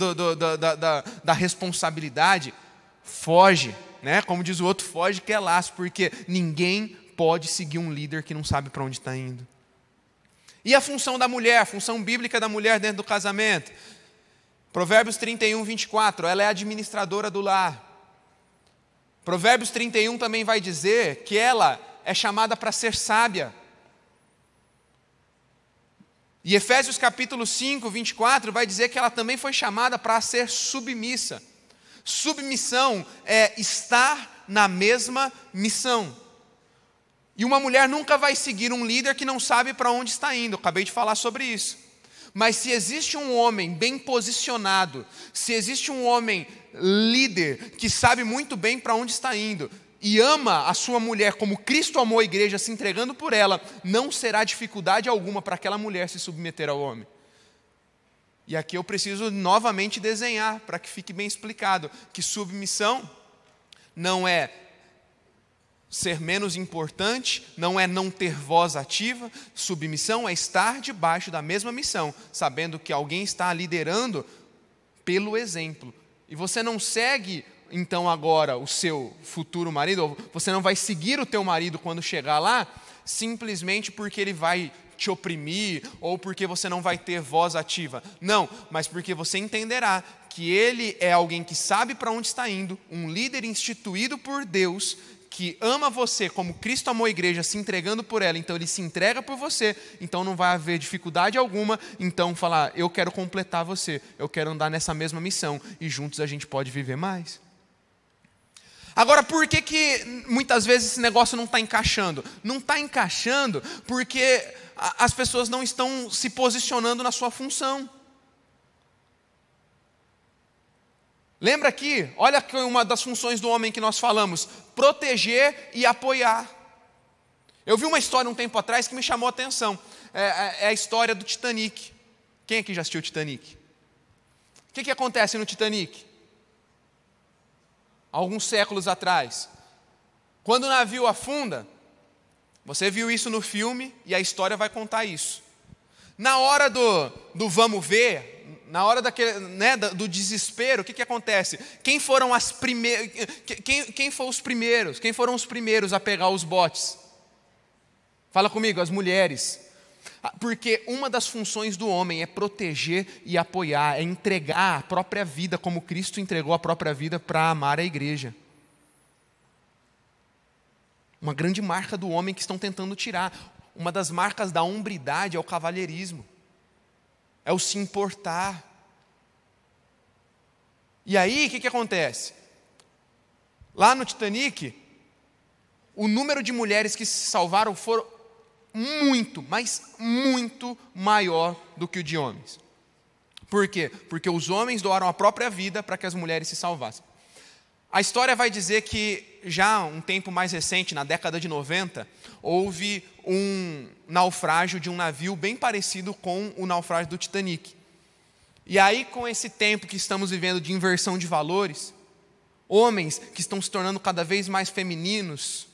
da responsabilidade, foge, né? Como diz o outro, foge que é laço, porque ninguém pode seguir um líder que não sabe para onde está indo. E a função da mulher, a função bíblica da mulher dentro do casamento? Provérbios 31, 24, ela é administradora do lar. Provérbios 31 também vai dizer que ela é chamada para ser sábia. E Efésios capítulo 5, 24, vai dizer que ela também foi chamada para ser submissa. Submissão é estar na mesma missão. E uma mulher nunca vai seguir um líder que não sabe para onde está indo. Eu acabei de falar sobre isso. Mas se existe um homem bem posicionado, se existe um homem líder que sabe muito bem para onde está indo, e ama a sua mulher como Cristo amou a igreja, se entregando por ela, não será dificuldade alguma para aquela mulher se submeter ao homem. E aqui eu preciso novamente desenhar, para que fique bem explicado, que submissão não é ser menos importante, não é não ter voz ativa. Submissão é estar debaixo da mesma missão, sabendo que alguém está liderando pelo exemplo. E você não segue então agora o seu futuro marido, ou você não vai seguir o teu marido quando chegar lá, simplesmente porque ele vai te oprimir, ou porque você não vai ter voz ativa. Não, mas porque você entenderá que ele é alguém que sabe para onde está indo, um líder instituído por Deus, que ama você como Cristo amou a igreja, se entregando por ela, então ele se entrega por você, então não vai haver dificuldade alguma, então falar, eu quero completar você, eu quero andar nessa mesma missão, e juntos a gente pode viver mais. Agora, por que muitas vezes esse negócio não está encaixando? Não está encaixando porque as pessoas não estão se posicionando na sua função. Lembra aqui, olha que uma das funções do homem que nós falamos, proteger e apoiar. Eu vi uma história um tempo atrás que me chamou a atenção, é a história do Titanic. Quem aqui já assistiu o Titanic? O que acontece no Titanic? Alguns séculos atrás, quando o navio afunda, você viu isso no filme e a história vai contar isso. Na hora do vamos ver, na hora daquele, do desespero, o que acontece? Quem foram as primeiras? Quem foram os primeiros? Quem foram os primeiros a pegar os botes? Fala comigo, as mulheres. Porque uma das funções do homem é proteger e apoiar, é entregar a própria vida, como Cristo entregou a própria vida para amar a igreja. Uma grande marca do homem que estão tentando tirar. Uma das marcas da hombridade é o cavalheirismo. É o se importar. E aí, o que acontece? Lá no Titanic, o número de mulheres que se salvaram foram muito, mas muito maior do que o de homens. Por quê? Porque os homens doaram a própria vida para que as mulheres se salvassem. A história vai dizer que já um tempo mais recente, na década de 90, houve um naufrágio de um navio bem parecido com o naufrágio do Titanic. E aí, com esse tempo que estamos vivendo de inversão de valores, homens que estão se tornando cada vez mais femininos,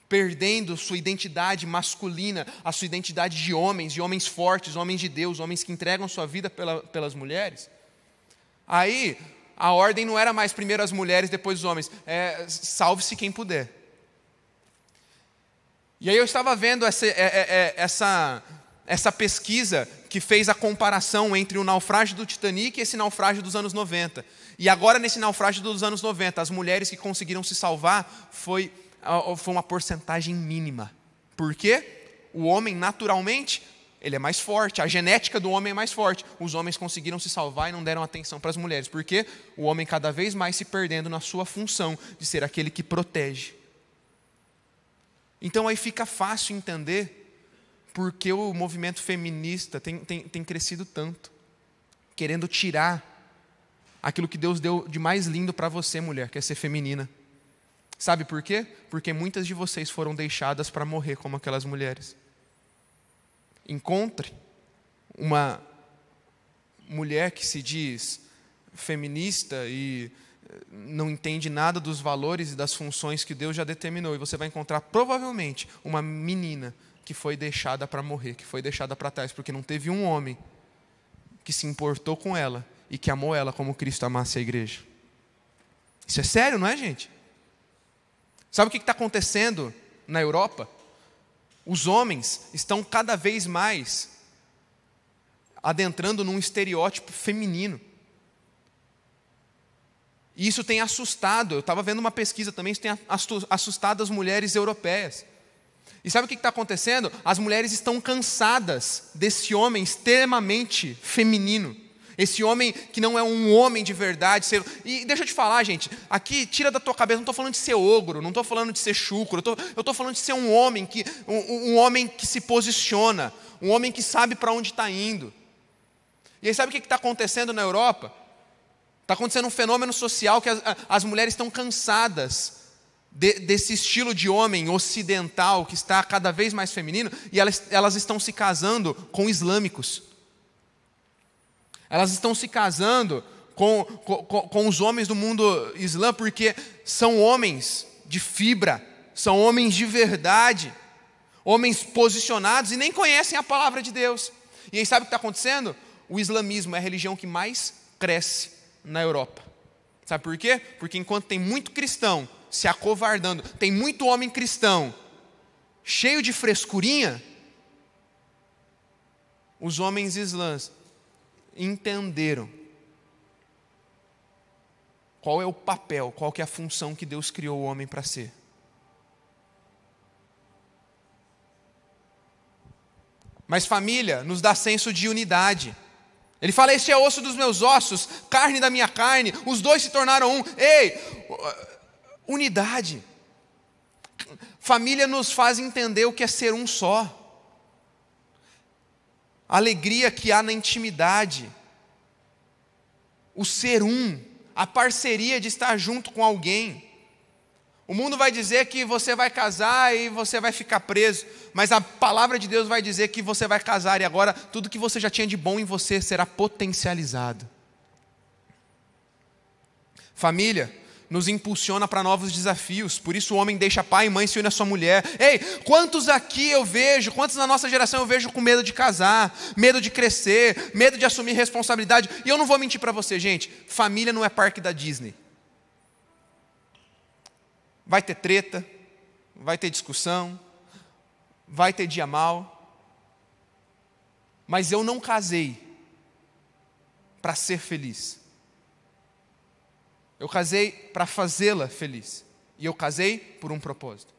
perdendo sua identidade masculina, a sua identidade de homens fortes, homens de Deus, homens que entregam sua vida pelas mulheres. Aí, a ordem não era mais primeiro as mulheres, depois os homens. Salve-se quem puder. E aí eu estava vendo essa pesquisa que fez a comparação entre o naufrágio do Titanic e esse naufrágio dos anos 90. E agora, nesse naufrágio dos anos 90, as mulheres que conseguiram se salvar foi uma porcentagem mínima. Por quê? O homem, naturalmente, ele é mais forte, a genética do homem é mais forte. Os homens conseguiram se salvar e não deram atenção para as mulheres. Por quê? O homem cada vez mais se perdendo na sua função de ser aquele que protege. Então aí fica fácil entender porque o movimento feminista tem crescido tanto, querendo tirar aquilo que Deus deu de mais lindo para você, mulher, que é ser feminina. Sabe por quê? Porque muitas de vocês foram deixadas para morrer como aquelas mulheres. Encontre uma mulher que se diz feminista e não entende nada dos valores e das funções que Deus já determinou, e você vai encontrar provavelmente uma menina que foi deixada para morrer, que foi deixada para trás, porque não teve um homem que se importou com ela e que amou ela como Cristo amasse a igreja. Isso é sério, não é, gente? Sabe o que está acontecendo na Europa? Os homens estão cada vez mais adentrando num estereótipo feminino. E isso tem assustado, eu estava vendo uma pesquisa também, isso tem assustado as mulheres europeias. E sabe o que está acontecendo? As mulheres estão cansadas desse homem extremamente feminino. Esse homem que não é um homem de verdade. E deixa eu te falar, gente, aqui tira da tua cabeça, não estou falando de ser ogro, não estou falando de ser chucro, eu estou falando de ser um homem que se posiciona, um homem que sabe para onde está indo. E aí sabe o que está acontecendo na Europa? Está acontecendo um fenômeno social que as mulheres estão cansadas desse estilo de homem ocidental que está cada vez mais feminino, e elas estão se casando com islâmicos. Elas estão se casando com os homens do mundo islã, porque são homens de fibra, são homens de verdade, homens posicionados e nem conhecem a palavra de Deus. E aí sabe o que está acontecendo? O islamismo é a religião que mais cresce na Europa. Sabe por quê? Porque enquanto tem muito cristão se acovardando, tem muito homem cristão cheio de frescurinha, os homens islãs entenderam qual é o papel, qual que é a função que Deus criou o homem para ser. Mas família nos dá senso de unidade. Ele fala, este é osso dos meus ossos, carne da minha carne, os dois se tornaram um. Ei, unidade. Família nos faz entender o que é ser um só. A alegria que há na intimidade. O ser um, a parceria de estar junto com alguém. O mundo vai dizer que você vai casar e você vai ficar preso, mas a palavra de Deus vai dizer que você vai casar e agora tudo que você já tinha de bom em você será potencializado. Família nos impulsiona para novos desafios, por isso o homem deixa pai e mãe e se une à sua mulher. Ei, quantos aqui eu vejo, quantos na nossa geração eu vejo com medo de casar, medo de crescer, medo de assumir responsabilidade? E eu não vou mentir para você, gente, família não é parque da Disney. Vai ter treta, vai ter discussão, vai ter dia mal, mas eu não casei para ser feliz. Eu casei para fazê-la feliz. E eu casei por um propósito.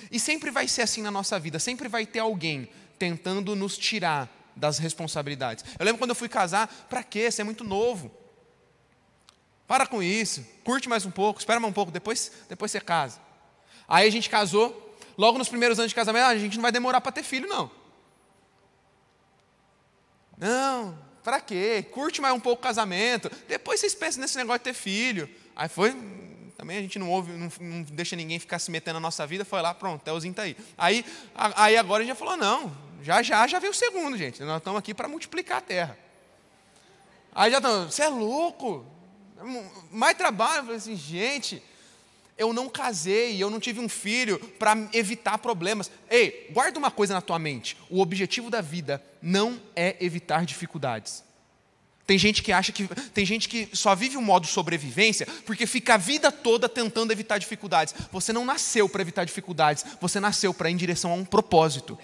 E sempre vai ser assim na nossa vida. Sempre vai ter alguém tentando nos tirar das responsabilidades. Eu lembro quando eu fui casar, para quê? Você é muito novo. Para com isso. Curte mais um pouco, espera mais um pouco, depois você casa. Aí a gente casou. Logo nos primeiros anos de casamento, a gente não vai demorar para ter filho, não. Não, para quê? Curte mais um pouco o casamento. Depois vocês pensam nesse negócio de ter filho. Aí foi, também a gente não deixa ninguém ficar se metendo na nossa vida, foi lá, pronto, Telzinho está aí. Aí agora a gente já falou, não, já veio o segundo, gente, nós estamos aqui para multiplicar a terra. Aí já estamos, você é louco, mais trabalho. Eu falei assim, gente, eu não casei, eu não tive um filho para evitar problemas. Ei, guarda uma coisa na tua mente, o objetivo da vida não é evitar dificuldades. Tem gente que só vive o modo sobrevivência porque fica a vida toda tentando evitar dificuldades. Você não nasceu para evitar dificuldades, você nasceu para ir em direção a um propósito.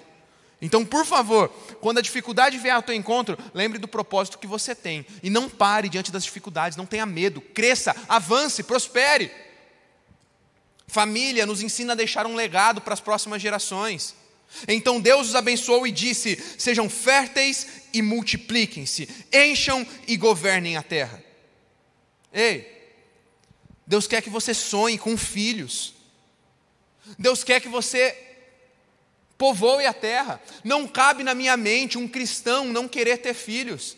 Então, por favor, quando a dificuldade vier ao teu encontro, lembre do propósito que você tem. E não pare diante das dificuldades, não tenha medo, cresça, avance, prospere. Família nos ensina a deixar um legado para as próximas gerações. Então Deus os abençoou e disse, sejam férteis e multipliquem-se, encham e governem a terra. Ei, Deus quer que você sonhe com filhos. Deus quer que você povoe a terra. Não cabe na minha mente um cristão não querer ter filhos.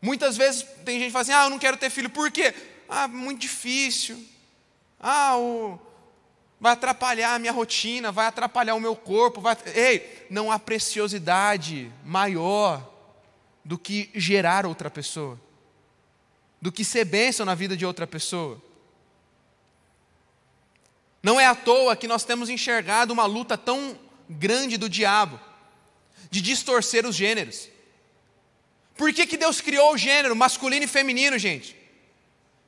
Muitas vezes tem gente que fala assim, eu não quero ter filho, por quê? Muito difícil. Vai atrapalhar a minha rotina, vai atrapalhar o meu corpo. Ei, não há preciosidade maior do que gerar outra pessoa, do que ser bênção na vida de outra pessoa. Não é à toa que nós temos enxergado uma luta tão grande do diabo, de distorcer os gêneros. Por que Deus criou o gênero masculino e feminino, gente?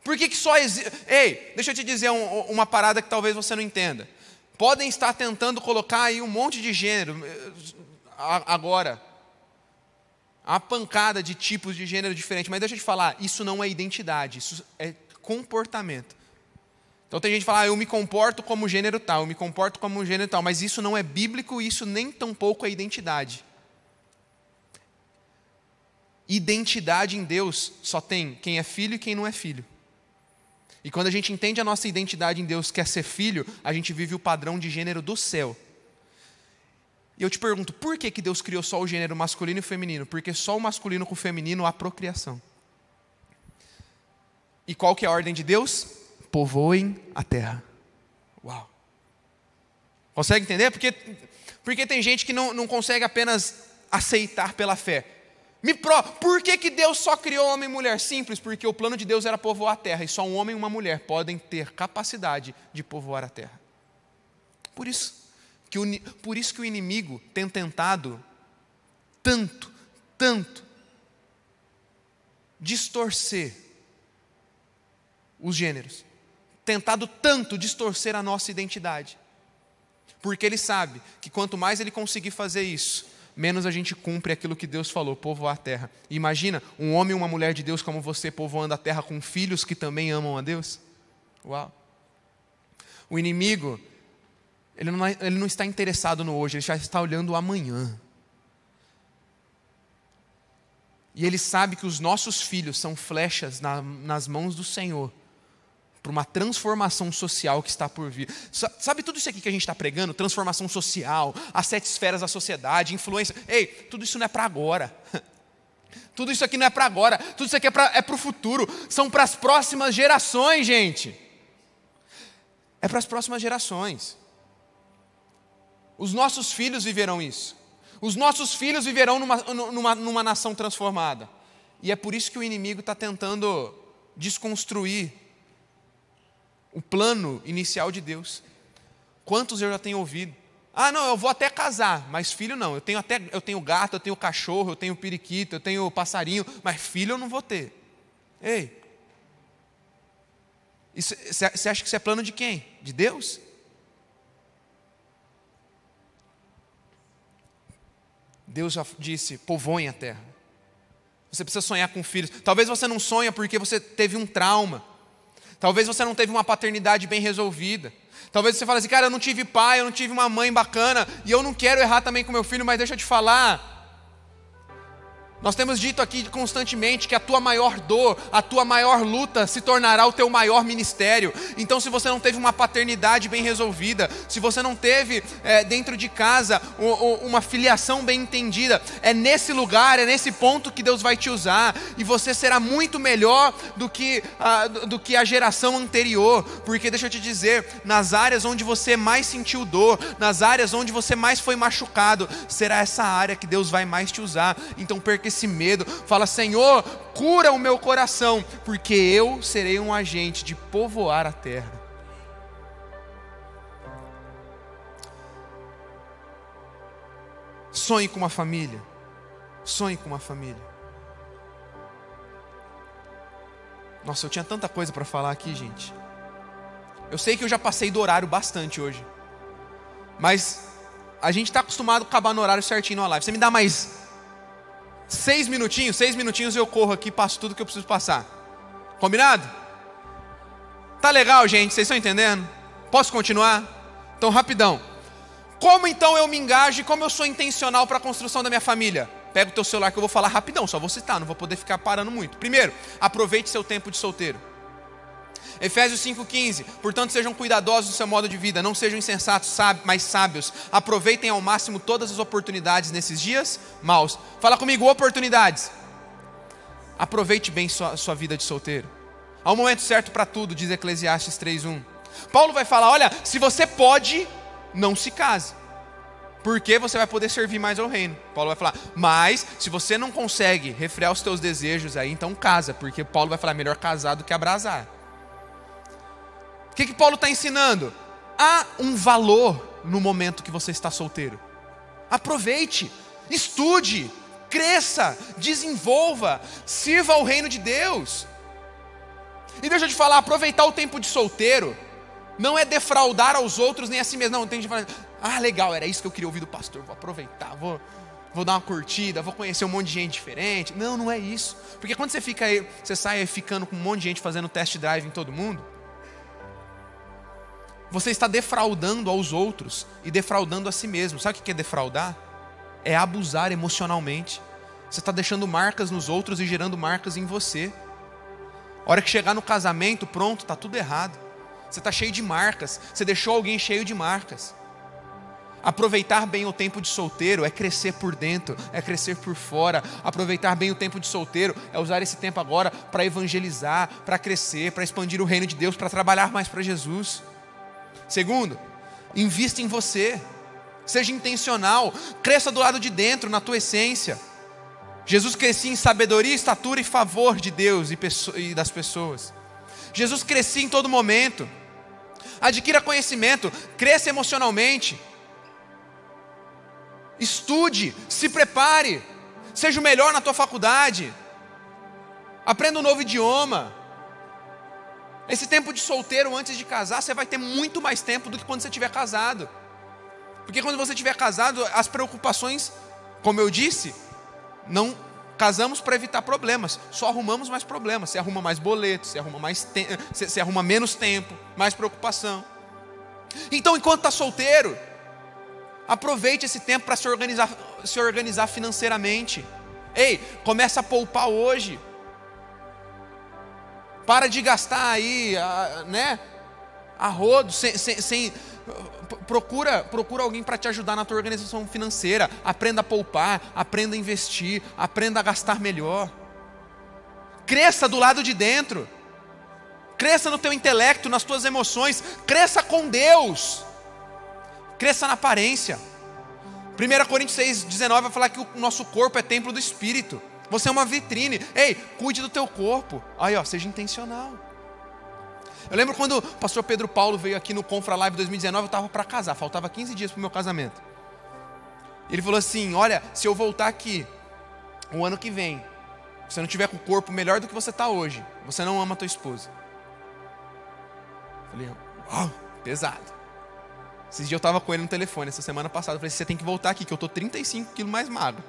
Por que só existe... Ei, deixa eu te dizer uma parada que talvez você não entenda. Podem estar tentando colocar aí um monte de gênero. Agora, a pancada de tipos de gênero diferentes. Mas deixa eu te falar, isso não é identidade, isso é comportamento. Então tem gente que fala, eu me comporto como gênero tal, eu me comporto como gênero tal. Mas isso não é bíblico, isso nem tampouco é identidade. Identidade em Deus só tem quem é filho e quem não é filho. E quando a gente entende a nossa identidade em Deus, que é ser filho, a gente vive o padrão de gênero do céu. E eu te pergunto, por que Deus criou só o gênero masculino e feminino? Porque só o masculino com o feminino há procriação. E qual que é a ordem de Deus? Povoem a terra. Uau! Consegue entender? Porque tem gente que não consegue apenas aceitar pela fé. Por que Deus só criou homem e mulher? Simples, porque o plano de Deus era povoar a terra, e só um homem e uma mulher podem ter capacidade de povoar a terra. Por isso que o inimigo tem tentado tanto distorcer os gêneros, tentado tanto distorcer a nossa identidade, porque ele sabe que quanto mais ele conseguir fazer isso, menos a gente cumpre aquilo que Deus falou, povoar a terra. E imagina, um homem e uma mulher de Deus como você povoando a terra com filhos que também amam a Deus. Uau! O inimigo, Ele não está interessado no hoje, ele já está olhando o amanhã. E Ele sabe que os nossos filhos são flechas nas mãos do Senhor, para uma transformação social que está por vir. Sabe tudo isso aqui que a gente está pregando? Transformação social, as 7 esferas da sociedade, influência. Ei, tudo isso não é para agora. Tudo isso aqui não é para agora. Tudo isso aqui é para o futuro. São para as próximas gerações, gente. É para as próximas gerações. Os nossos filhos viverão isso. Os nossos filhos viverão numa nação transformada. E é por isso que o inimigo está tentando desconstruir o plano inicial de Deus. Quantos eu já tenho ouvido? Ah, não, eu vou até casar, mas filho não. Eu tenho gato, eu tenho cachorro, eu tenho periquito, eu tenho passarinho, mas filho eu não vou ter. Ei, você acha que isso é plano de quem? De Deus? Deus já disse, povoem a terra. Você precisa sonhar com filhos. Talvez você não sonha porque você teve um trauma. Talvez você não teve uma paternidade bem resolvida. Talvez você fale assim, cara, eu não tive pai, eu não tive uma mãe bacana, e eu não quero errar também com meu filho, mas deixa eu te falar. Nós temos dito aqui constantemente que a tua maior dor, a tua maior luta se tornará o teu maior ministério. Então, se você não teve uma paternidade bem resolvida, se você não teve dentro de casa uma filiação bem entendida, é nesse lugar, é nesse ponto que Deus vai te usar, e você será muito melhor do que a geração anterior, porque deixa eu te dizer, nas áreas onde você mais sentiu dor, nas áreas onde você mais foi machucado, será essa área que Deus vai mais te usar. Então perca esse medo, fala, Senhor, cura o meu coração, porque eu serei um agente de povoar a terra. Sonhe com uma família. Sonhe com uma família. Nossa, eu tinha tanta coisa para falar aqui, gente. Eu sei que eu já passei do horário bastante hoje, mas a gente está acostumado a acabar no horário certinho na live. Você me dá mais 6 minutinhos eu corro aqui e passo tudo que eu preciso passar. Combinado? Tá legal, gente? Vocês estão entendendo? Posso continuar? Então, rapidão. Como então eu me engajo e como eu sou intencional para a construção da minha família? Pega o teu celular que eu vou falar rapidão, só vou citar, não vou poder ficar parando muito. Primeiro, aproveite seu tempo de solteiro. Efésios 5,15, portanto sejam cuidadosos do seu modo de vida, não sejam insensatos, mas sábios, aproveitem ao máximo todas as oportunidades nesses dias maus. Fala comigo, oportunidades. Aproveite bem sua vida de solteiro. Há um momento certo para tudo, diz Eclesiastes 3,1. Paulo vai falar, olha, se você pode, não se case, porque você vai poder servir mais ao reino. Paulo vai falar, mas se você não consegue refrear os teus desejos aí, então casa, porque Paulo vai falar, melhor casar do que abrasar. O que Paulo está ensinando? Há um valor no momento que você está solteiro. Aproveite, estude, cresça, desenvolva, sirva ao reino de Deus. E deixa eu te falar, aproveitar o tempo de solteiro não é defraudar aos outros nem a si mesmo. Não, tem gente falando, legal, era isso que eu queria ouvir do pastor, vou aproveitar, vou dar uma curtida, vou conhecer um monte de gente diferente. Não, não é isso. Porque quando você sai ficando com um monte de gente fazendo test drive em todo mundo, você está defraudando aos outros e defraudando a si mesmo. Sabe o que é defraudar? É abusar emocionalmente. Você está deixando marcas nos outros e gerando marcas em você. A hora que chegar no casamento, pronto, está tudo errado. Você está cheio de marcas. Você deixou alguém cheio de marcas. Aproveitar bem o tempo de solteiro é crescer por dentro, é crescer por fora. Aproveitar bem o tempo de solteiro é usar esse tempo agora para evangelizar, para crescer, para expandir o reino de Deus, para trabalhar mais para Jesus. Segundo, invista em você. Seja intencional. Cresça do lado de dentro, na tua essência. Jesus crescia em sabedoria, estatura e favor de Deus e das pessoas. Jesus crescia em todo momento. Adquira conhecimento, cresça emocionalmente. Estude, se prepare. Seja o melhor na tua faculdade. Aprenda um novo idioma. Esse tempo de solteiro antes de casar, você vai ter muito mais tempo do que quando você estiver casado. Porque quando você estiver casado, as preocupações, como eu disse, não casamos para evitar problemas, só arrumamos mais problemas. Você arruma mais boletos, você arruma menos tempo, mais preocupação. Então, enquanto está solteiro, aproveite esse tempo para se organizar financeiramente. Ei, começa a poupar hoje. Para de gastar aí, né? A rodo, procura alguém para te ajudar na tua organização financeira. Aprenda a poupar, aprenda a investir, aprenda a gastar melhor. Cresça do lado de dentro. Cresça no teu intelecto, nas tuas emoções. Cresça com Deus. Cresça na aparência. 1 Coríntios 6,19 vai falar que o nosso corpo é templo do Espírito. Você é uma vitrine. Ei, cuide do teu corpo. Aí, ó, seja intencional. Eu lembro quando o pastor Pedro Paulo veio aqui no Confra Live 2019, eu estava para casar, faltava 15 dias para o meu casamento. Ele falou assim: olha, se eu voltar aqui o ano que vem, se você não tiver com o corpo melhor do que você está hoje, você não ama a tua esposa. Eu falei, uau, pesado. Esses dias eu estava com ele no telefone, essa semana passada, eu falei, você tem que voltar aqui, que eu estou 35 quilos mais magro.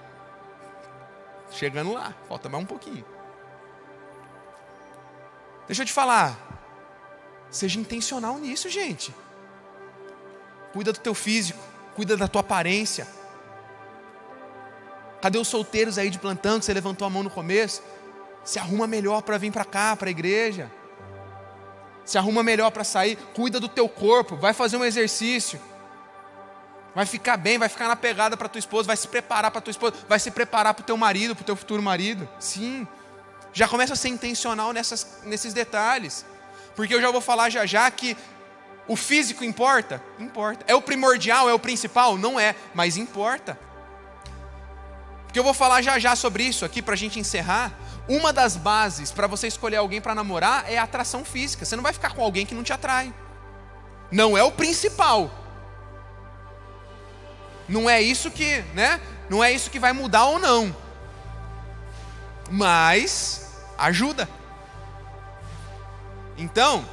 Chegando lá, falta mais um pouquinho. Deixa eu te falar, seja intencional nisso, gente. Cuida do teu físico, cuida da tua aparência. Cadê os solteiros aí de plantão que você levantou a mão no começo? Se arruma melhor para vir para cá, para a igreja. Se arruma melhor para sair. Cuida do teu corpo, vai fazer um exercício. Vai ficar bem, vai ficar na pegada para tua esposa, vai se preparar para tua esposa, vai se preparar para o teu marido, para o teu futuro marido. Sim, já começa a ser intencional nesses detalhes. Porque eu já vou falar já que o físico importa? Importa. É o primordial, é o principal? Não é, mas importa. Porque eu vou falar já sobre isso aqui para a gente encerrar. Uma das bases para você escolher alguém para namorar é a atração física. Você não vai ficar com alguém que não te atrai. Não é o principal. Não é isso que, né? Não é isso que vai mudar ou não. Mas ajuda. Então,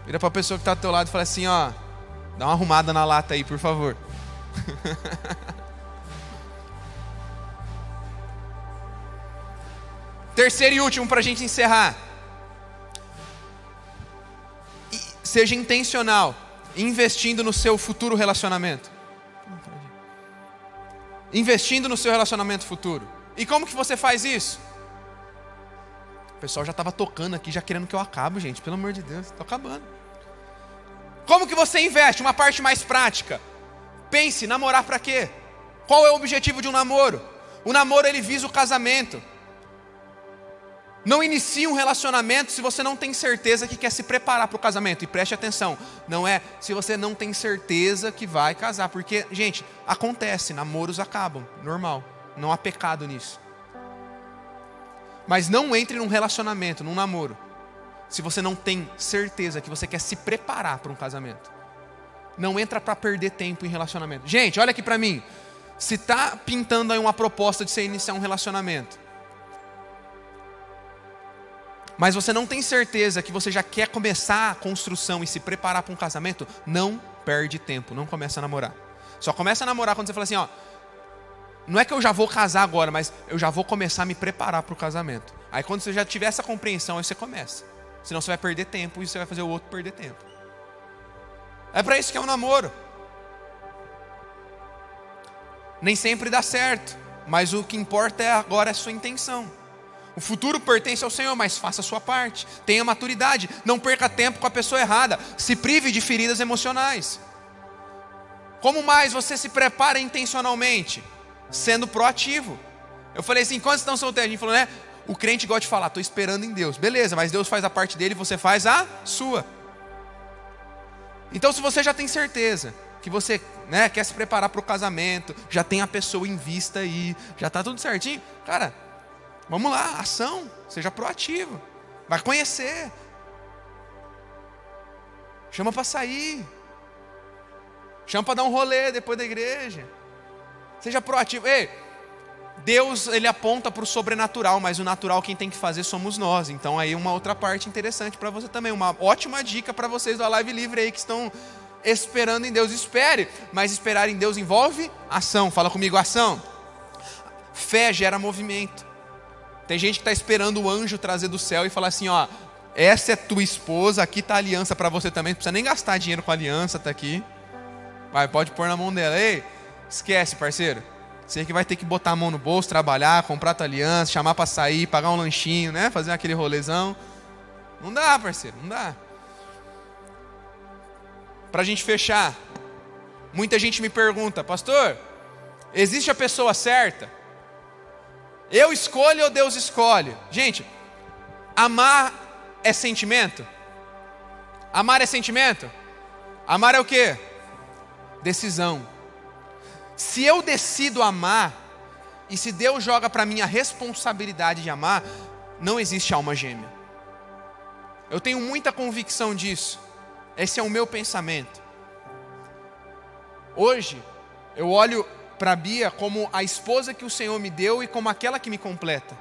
vira para a pessoa que está do teu lado e fala assim, ó, dá uma arrumada na lata aí, por favor. Terceiro e último para a gente encerrar. Seja intencional, investindo no seu futuro relacionamento. Investindo no seu relacionamento futuro. E como que você faz isso? O pessoal já estava tocando aqui, já querendo que eu acabe, gente. Pelo amor de Deus, estou acabando. Como que você investe? Uma parte mais prática. Pense, namorar para quê? Qual é o objetivo de um namoro? O namoro, ele visa o casamento. Não inicie um relacionamento se você não tem certeza que quer se preparar para o casamento. E preste atenção, não é se você não tem certeza que vai casar. Porque, gente, acontece, namoros acabam, normal. Não há pecado nisso. Mas não entre num relacionamento, num namoro, se você não tem certeza que você quer se preparar para um casamento. Não entra para perder tempo em relacionamento. Gente, olha aqui para mim. Se está pintando aí uma proposta de você iniciar um relacionamento, mas você não tem certeza que você já quer começar a construção e se preparar para um casamento, não perde tempo, não começa a namorar. Só começa a namorar quando você fala assim, ó, não é que eu já vou casar agora, mas eu já vou começar a me preparar para o casamento. Aí quando você já tiver essa compreensão, aí você começa. Senão você vai perder tempo e você vai fazer o outro perder tempo. É para isso que é um namoro. Nem sempre dá certo, mas o que importa agora é a sua intenção. O futuro pertence ao Senhor, mas faça a sua parte. Tenha maturidade, não perca tempo com a pessoa errada. Se prive de feridas emocionais. Como mais você se prepara intencionalmente? Sendo proativo. Eu falei assim, quantos estão solteiros? A gente falou, né? O crente gosta de falar, estou esperando em Deus. Beleza, mas Deus faz a parte dele e você faz a sua. Então se você já tem certeza que você, né, quer se preparar para o casamento, já tem a pessoa em vista aí, já está tudo certinho, cara, vamos lá, ação, seja proativo, vai conhecer, chama para sair, chama para dar um rolê depois da igreja, seja proativo. Ei, Deus, ele aponta para o sobrenatural, mas o natural quem tem que fazer somos nós. Então aí uma outra parte interessante para você também, uma ótima dica para vocês da Live Livre aí que estão esperando em Deus. Espere, mas esperar em Deus envolve ação. Fala comigo, ação. Fé gera movimento. Tem gente que está esperando o anjo trazer do céu e falar assim, ó, essa é tua esposa, aqui está a aliança para você também, não precisa nem gastar dinheiro com a aliança, está aqui. Vai, pode pôr na mão dela. Ei, esquece, parceiro. Você que vai ter que botar a mão no bolso, trabalhar, comprar tua aliança, chamar para sair, pagar um lanchinho, né? Fazer aquele rolezão. Não dá, parceiro, não dá. Para a gente fechar, muita gente me pergunta, pastor, existe a pessoa certa? Eu escolho ou Deus escolhe? Gente, amar é sentimento? Amar é sentimento? Amar é o quê? Decisão. Se eu decido amar, e se Deus joga para mim a responsabilidade de amar, não existe alma gêmea. Eu tenho muita convicção disso. Esse é o meu pensamento. Hoje, eu olho para a Bia como a esposa que o Senhor me deu e como aquela que me completa.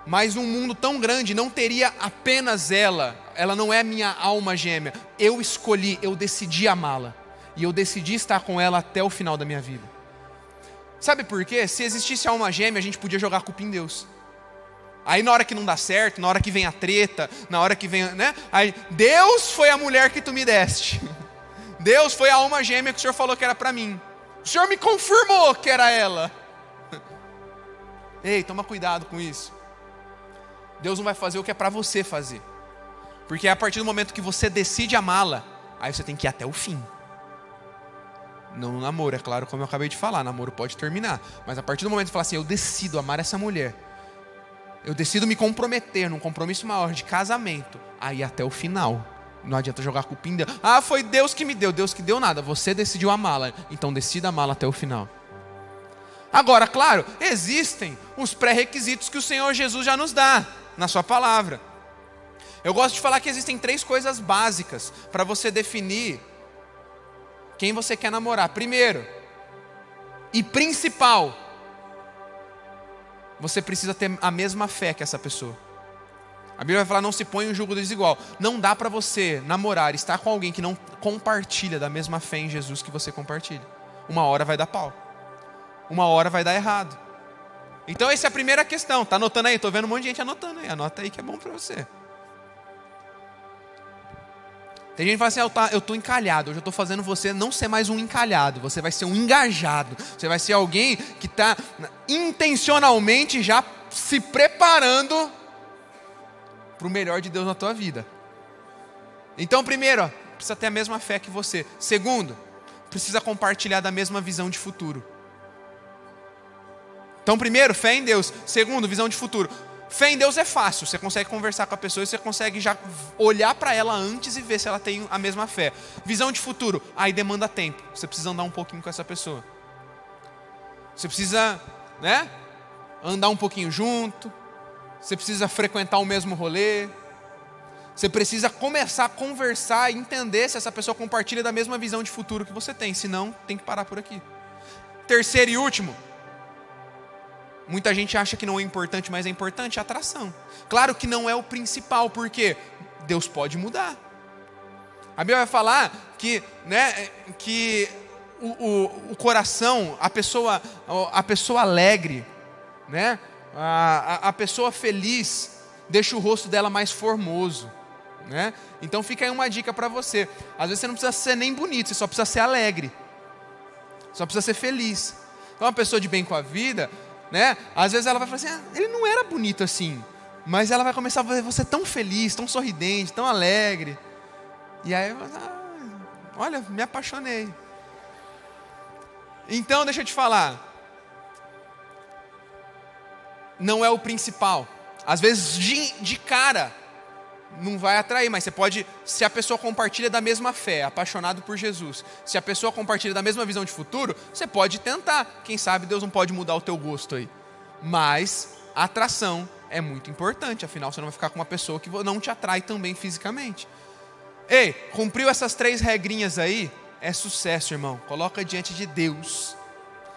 Mas um mundo tão grande não teria apenas ela. Ela não é minha alma gêmea. Eu escolhi, eu decidi amá-la. E eu decidi estar com ela até o final da minha vida. Sabe por quê? Se existisse alma gêmea, a gente podia jogar a culpa em Deus. Aí na hora que não dá certo, na hora que vem a treta, na hora que vem, né? Aí, Deus foi a mulher que tu me deste. Deus foi a alma gêmea que o Senhor falou que era para mim. O Senhor me confirmou que era ela. Ei, toma cuidado com isso. Deus não vai fazer o que é para você fazer. Porque é a partir do momento que você decide amá-la, aí você tem que ir até o fim. Não no namoro, é claro, como eu acabei de falar, namoro pode terminar. Mas a partir do momento que você fala assim, eu decido amar essa mulher, eu decido me comprometer num compromisso maior de casamento, aí até o final. Não adianta jogar a culpa em Deus. Ah, foi Deus que me deu. Deus que deu nada. Você decidiu amá-la. Então decida amá-la até o final. Agora, claro, existem os pré-requisitos que o Senhor Jesus já nos dá na sua palavra. Eu gosto de falar que existem 3 coisas básicas para você definir quem você quer namorar. Primeiro e principal, você precisa ter a mesma fé que essa pessoa. A Bíblia vai falar, não se põe em julgo desigual. Não dá para você namorar, estar com alguém que não compartilha da mesma fé em Jesus que você compartilha. Uma hora vai dar pau. Uma hora vai dar errado. Então essa é a primeira questão. Tá anotando aí? Tô vendo um monte de gente anotando aí. Anota aí que é bom para você. Tem gente que fala assim, eu tô encalhado. Hoje eu tô fazendo você não ser mais um encalhado. Você vai ser um engajado. Você vai ser alguém que está intencionalmente já se preparando para o melhor de Deus na tua vida. Então, primeiro, precisa ter a mesma fé que você. Segundo, precisa compartilhar da mesma visão de futuro. Então, primeiro, fé em Deus. Segundo, visão de futuro. Fé em Deus é fácil. Você consegue conversar com a pessoa e você consegue já olhar para ela antes e ver se ela tem a mesma fé. Visão de futuro, aí demanda tempo. Você precisa andar um pouquinho com essa pessoa. Você precisa, né, andar um pouquinho junto. Você precisa frequentar o mesmo rolê. Você precisa começar a conversar e entender se essa pessoa compartilha da mesma visão de futuro que você tem. Senão, tem que parar por aqui. Terceiro e último. Muita gente acha que não é importante, mas é importante a atração. Claro que não é o principal, porque Deus pode mudar. A Bíblia vai falar que, né, que o coração, a pessoa alegre, né? A pessoa feliz deixa o rosto dela mais formoso, né? Então fica aí uma dica para você. Às vezes você não precisa ser nem bonito, você só precisa ser alegre. Só precisa ser feliz. Então uma pessoa de bem com a vida, né? Às vezes ela vai falar assim, ele não era bonito assim. Mas ela vai começar a ver você tão feliz, tão sorridente, tão alegre. E aí, olha, me apaixonei. Então deixa eu te falar. Não é o principal. Às vezes de cara não vai atrair, mas você pode, se a pessoa compartilha da mesma fé, apaixonado por Jesus, se a pessoa compartilha da mesma visão de futuro, você pode tentar. Quem sabe Deus não pode mudar o teu gosto aí. Mas a atração é muito importante, afinal você não vai ficar com uma pessoa que não te atrai também fisicamente. Ei, cumpriu essas 3 regrinhas aí, é sucesso, irmão. Coloca diante de Deus.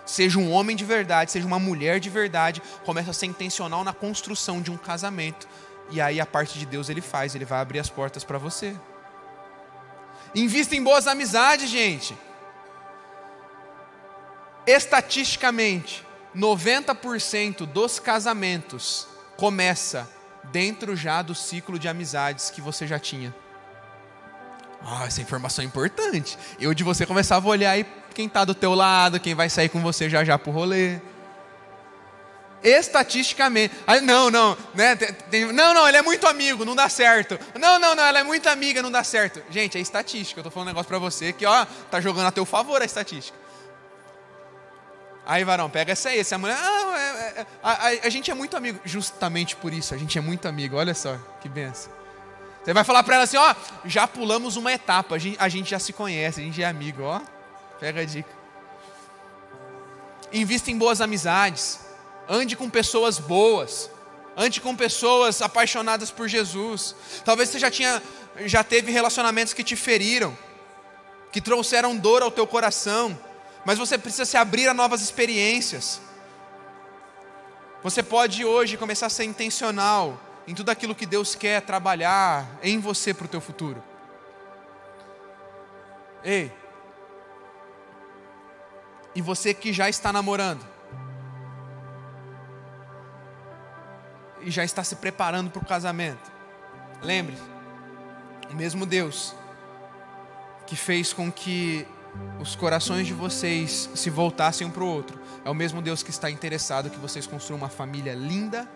Seja um homem de verdade, seja uma mulher de verdade, começa a ser intencional na construção de um casamento. E aí a parte de Deus ele faz, ele vai abrir as portas para você. Invista em boas amizades, gente. Estatisticamente, 90% dos casamentos começa dentro já do ciclo de amizades que você já tinha. Essa informação é importante. Eu de você começava a olhar aí quem está do teu lado, quem vai sair com você já pro rolê. Estatisticamente, não, né? Não, ele é muito amigo, não dá certo. Não, ela é muito amiga, não dá certo. Gente, é estatística. Eu tô falando um negócio pra você que, tá jogando a teu favor a estatística. Aí, varão, pega essa aí, essa mulher. A gente é muito amigo. Justamente por isso, a gente é muito amigo. Olha só, que benção. Você vai falar pra ela assim, já pulamos uma etapa, a gente já se conhece, a gente é amigo, pega a dica. Invista em boas amizades. Ande com pessoas boas. Ande com pessoas apaixonadas por Jesus. Talvez você já teve relacionamentos que te feriram, que trouxeram dor ao teu coração, mas você precisa se abrir a novas experiências. Você pode hoje começar a ser intencional em tudo aquilo que Deus quer trabalhar em você para o teu futuro. Ei, e você que já está namorando, e já está se preparando para o casamento, lembre, o mesmo Deus que fez com que os corações de vocês se voltassem um para o outro, é o mesmo Deus que está interessado que vocês construam uma família linda,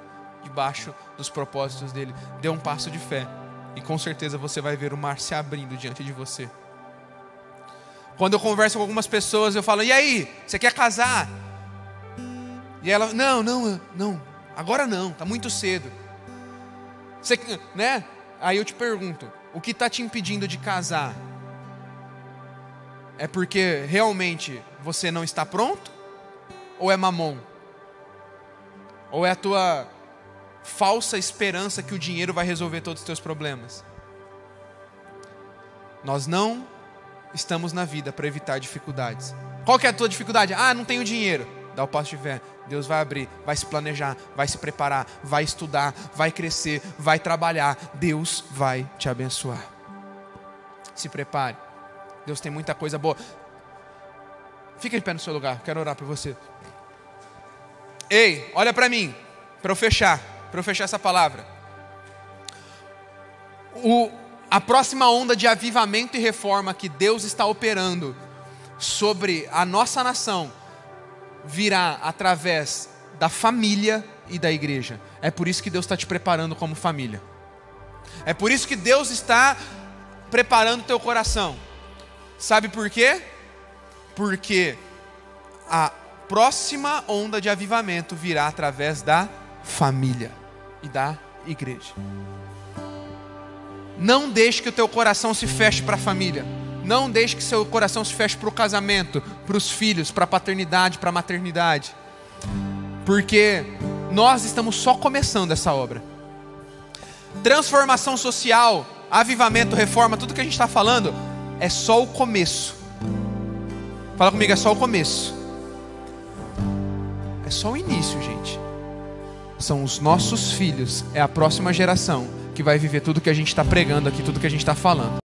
debaixo dos propósitos dele. Dê um passo de fé, e com certeza você vai ver o mar se abrindo diante de você. Quando eu converso com algumas pessoas, eu falo, e aí, você quer casar? E ela, não, agora não, está muito cedo. Você, né? Aí eu te pergunto, o que está te impedindo de casar? É porque realmente você não está pronto? Ou é mamon? Ou é a tua falsa esperança que o dinheiro vai resolver todos os teus problemas? Nós não estamos na vida para evitar dificuldades. Qual que é a tua dificuldade? Não tenho dinheiro. Dá o passo de fé. Deus vai abrir, vai se planejar, vai se preparar, vai estudar, vai crescer, vai trabalhar. Deus vai te abençoar. Se prepare. Deus tem muita coisa boa. Fica de pé no seu lugar, quero orar por você. Ei, olha para mim, para eu fechar essa palavra. A próxima onda de avivamento e reforma que Deus está operando sobre a nossa nação virá através da família e da igreja. É por isso que Deus está te preparando como família. É por isso que Deus está preparando o teu coração. Sabe por quê? Porque a próxima onda de avivamento virá através da família e da igreja. Não deixe que o teu coração se feche para a família. Não deixe que seu coração se feche para o casamento, para os filhos, para a paternidade, para a maternidade. Porque nós estamos só começando essa obra. Transformação social, avivamento, reforma, tudo que a gente está falando é só o começo. Fala comigo, é só o começo. É só o início, gente. São os nossos filhos, é a próxima geração que vai viver tudo que a gente está pregando aqui, tudo que a gente está falando.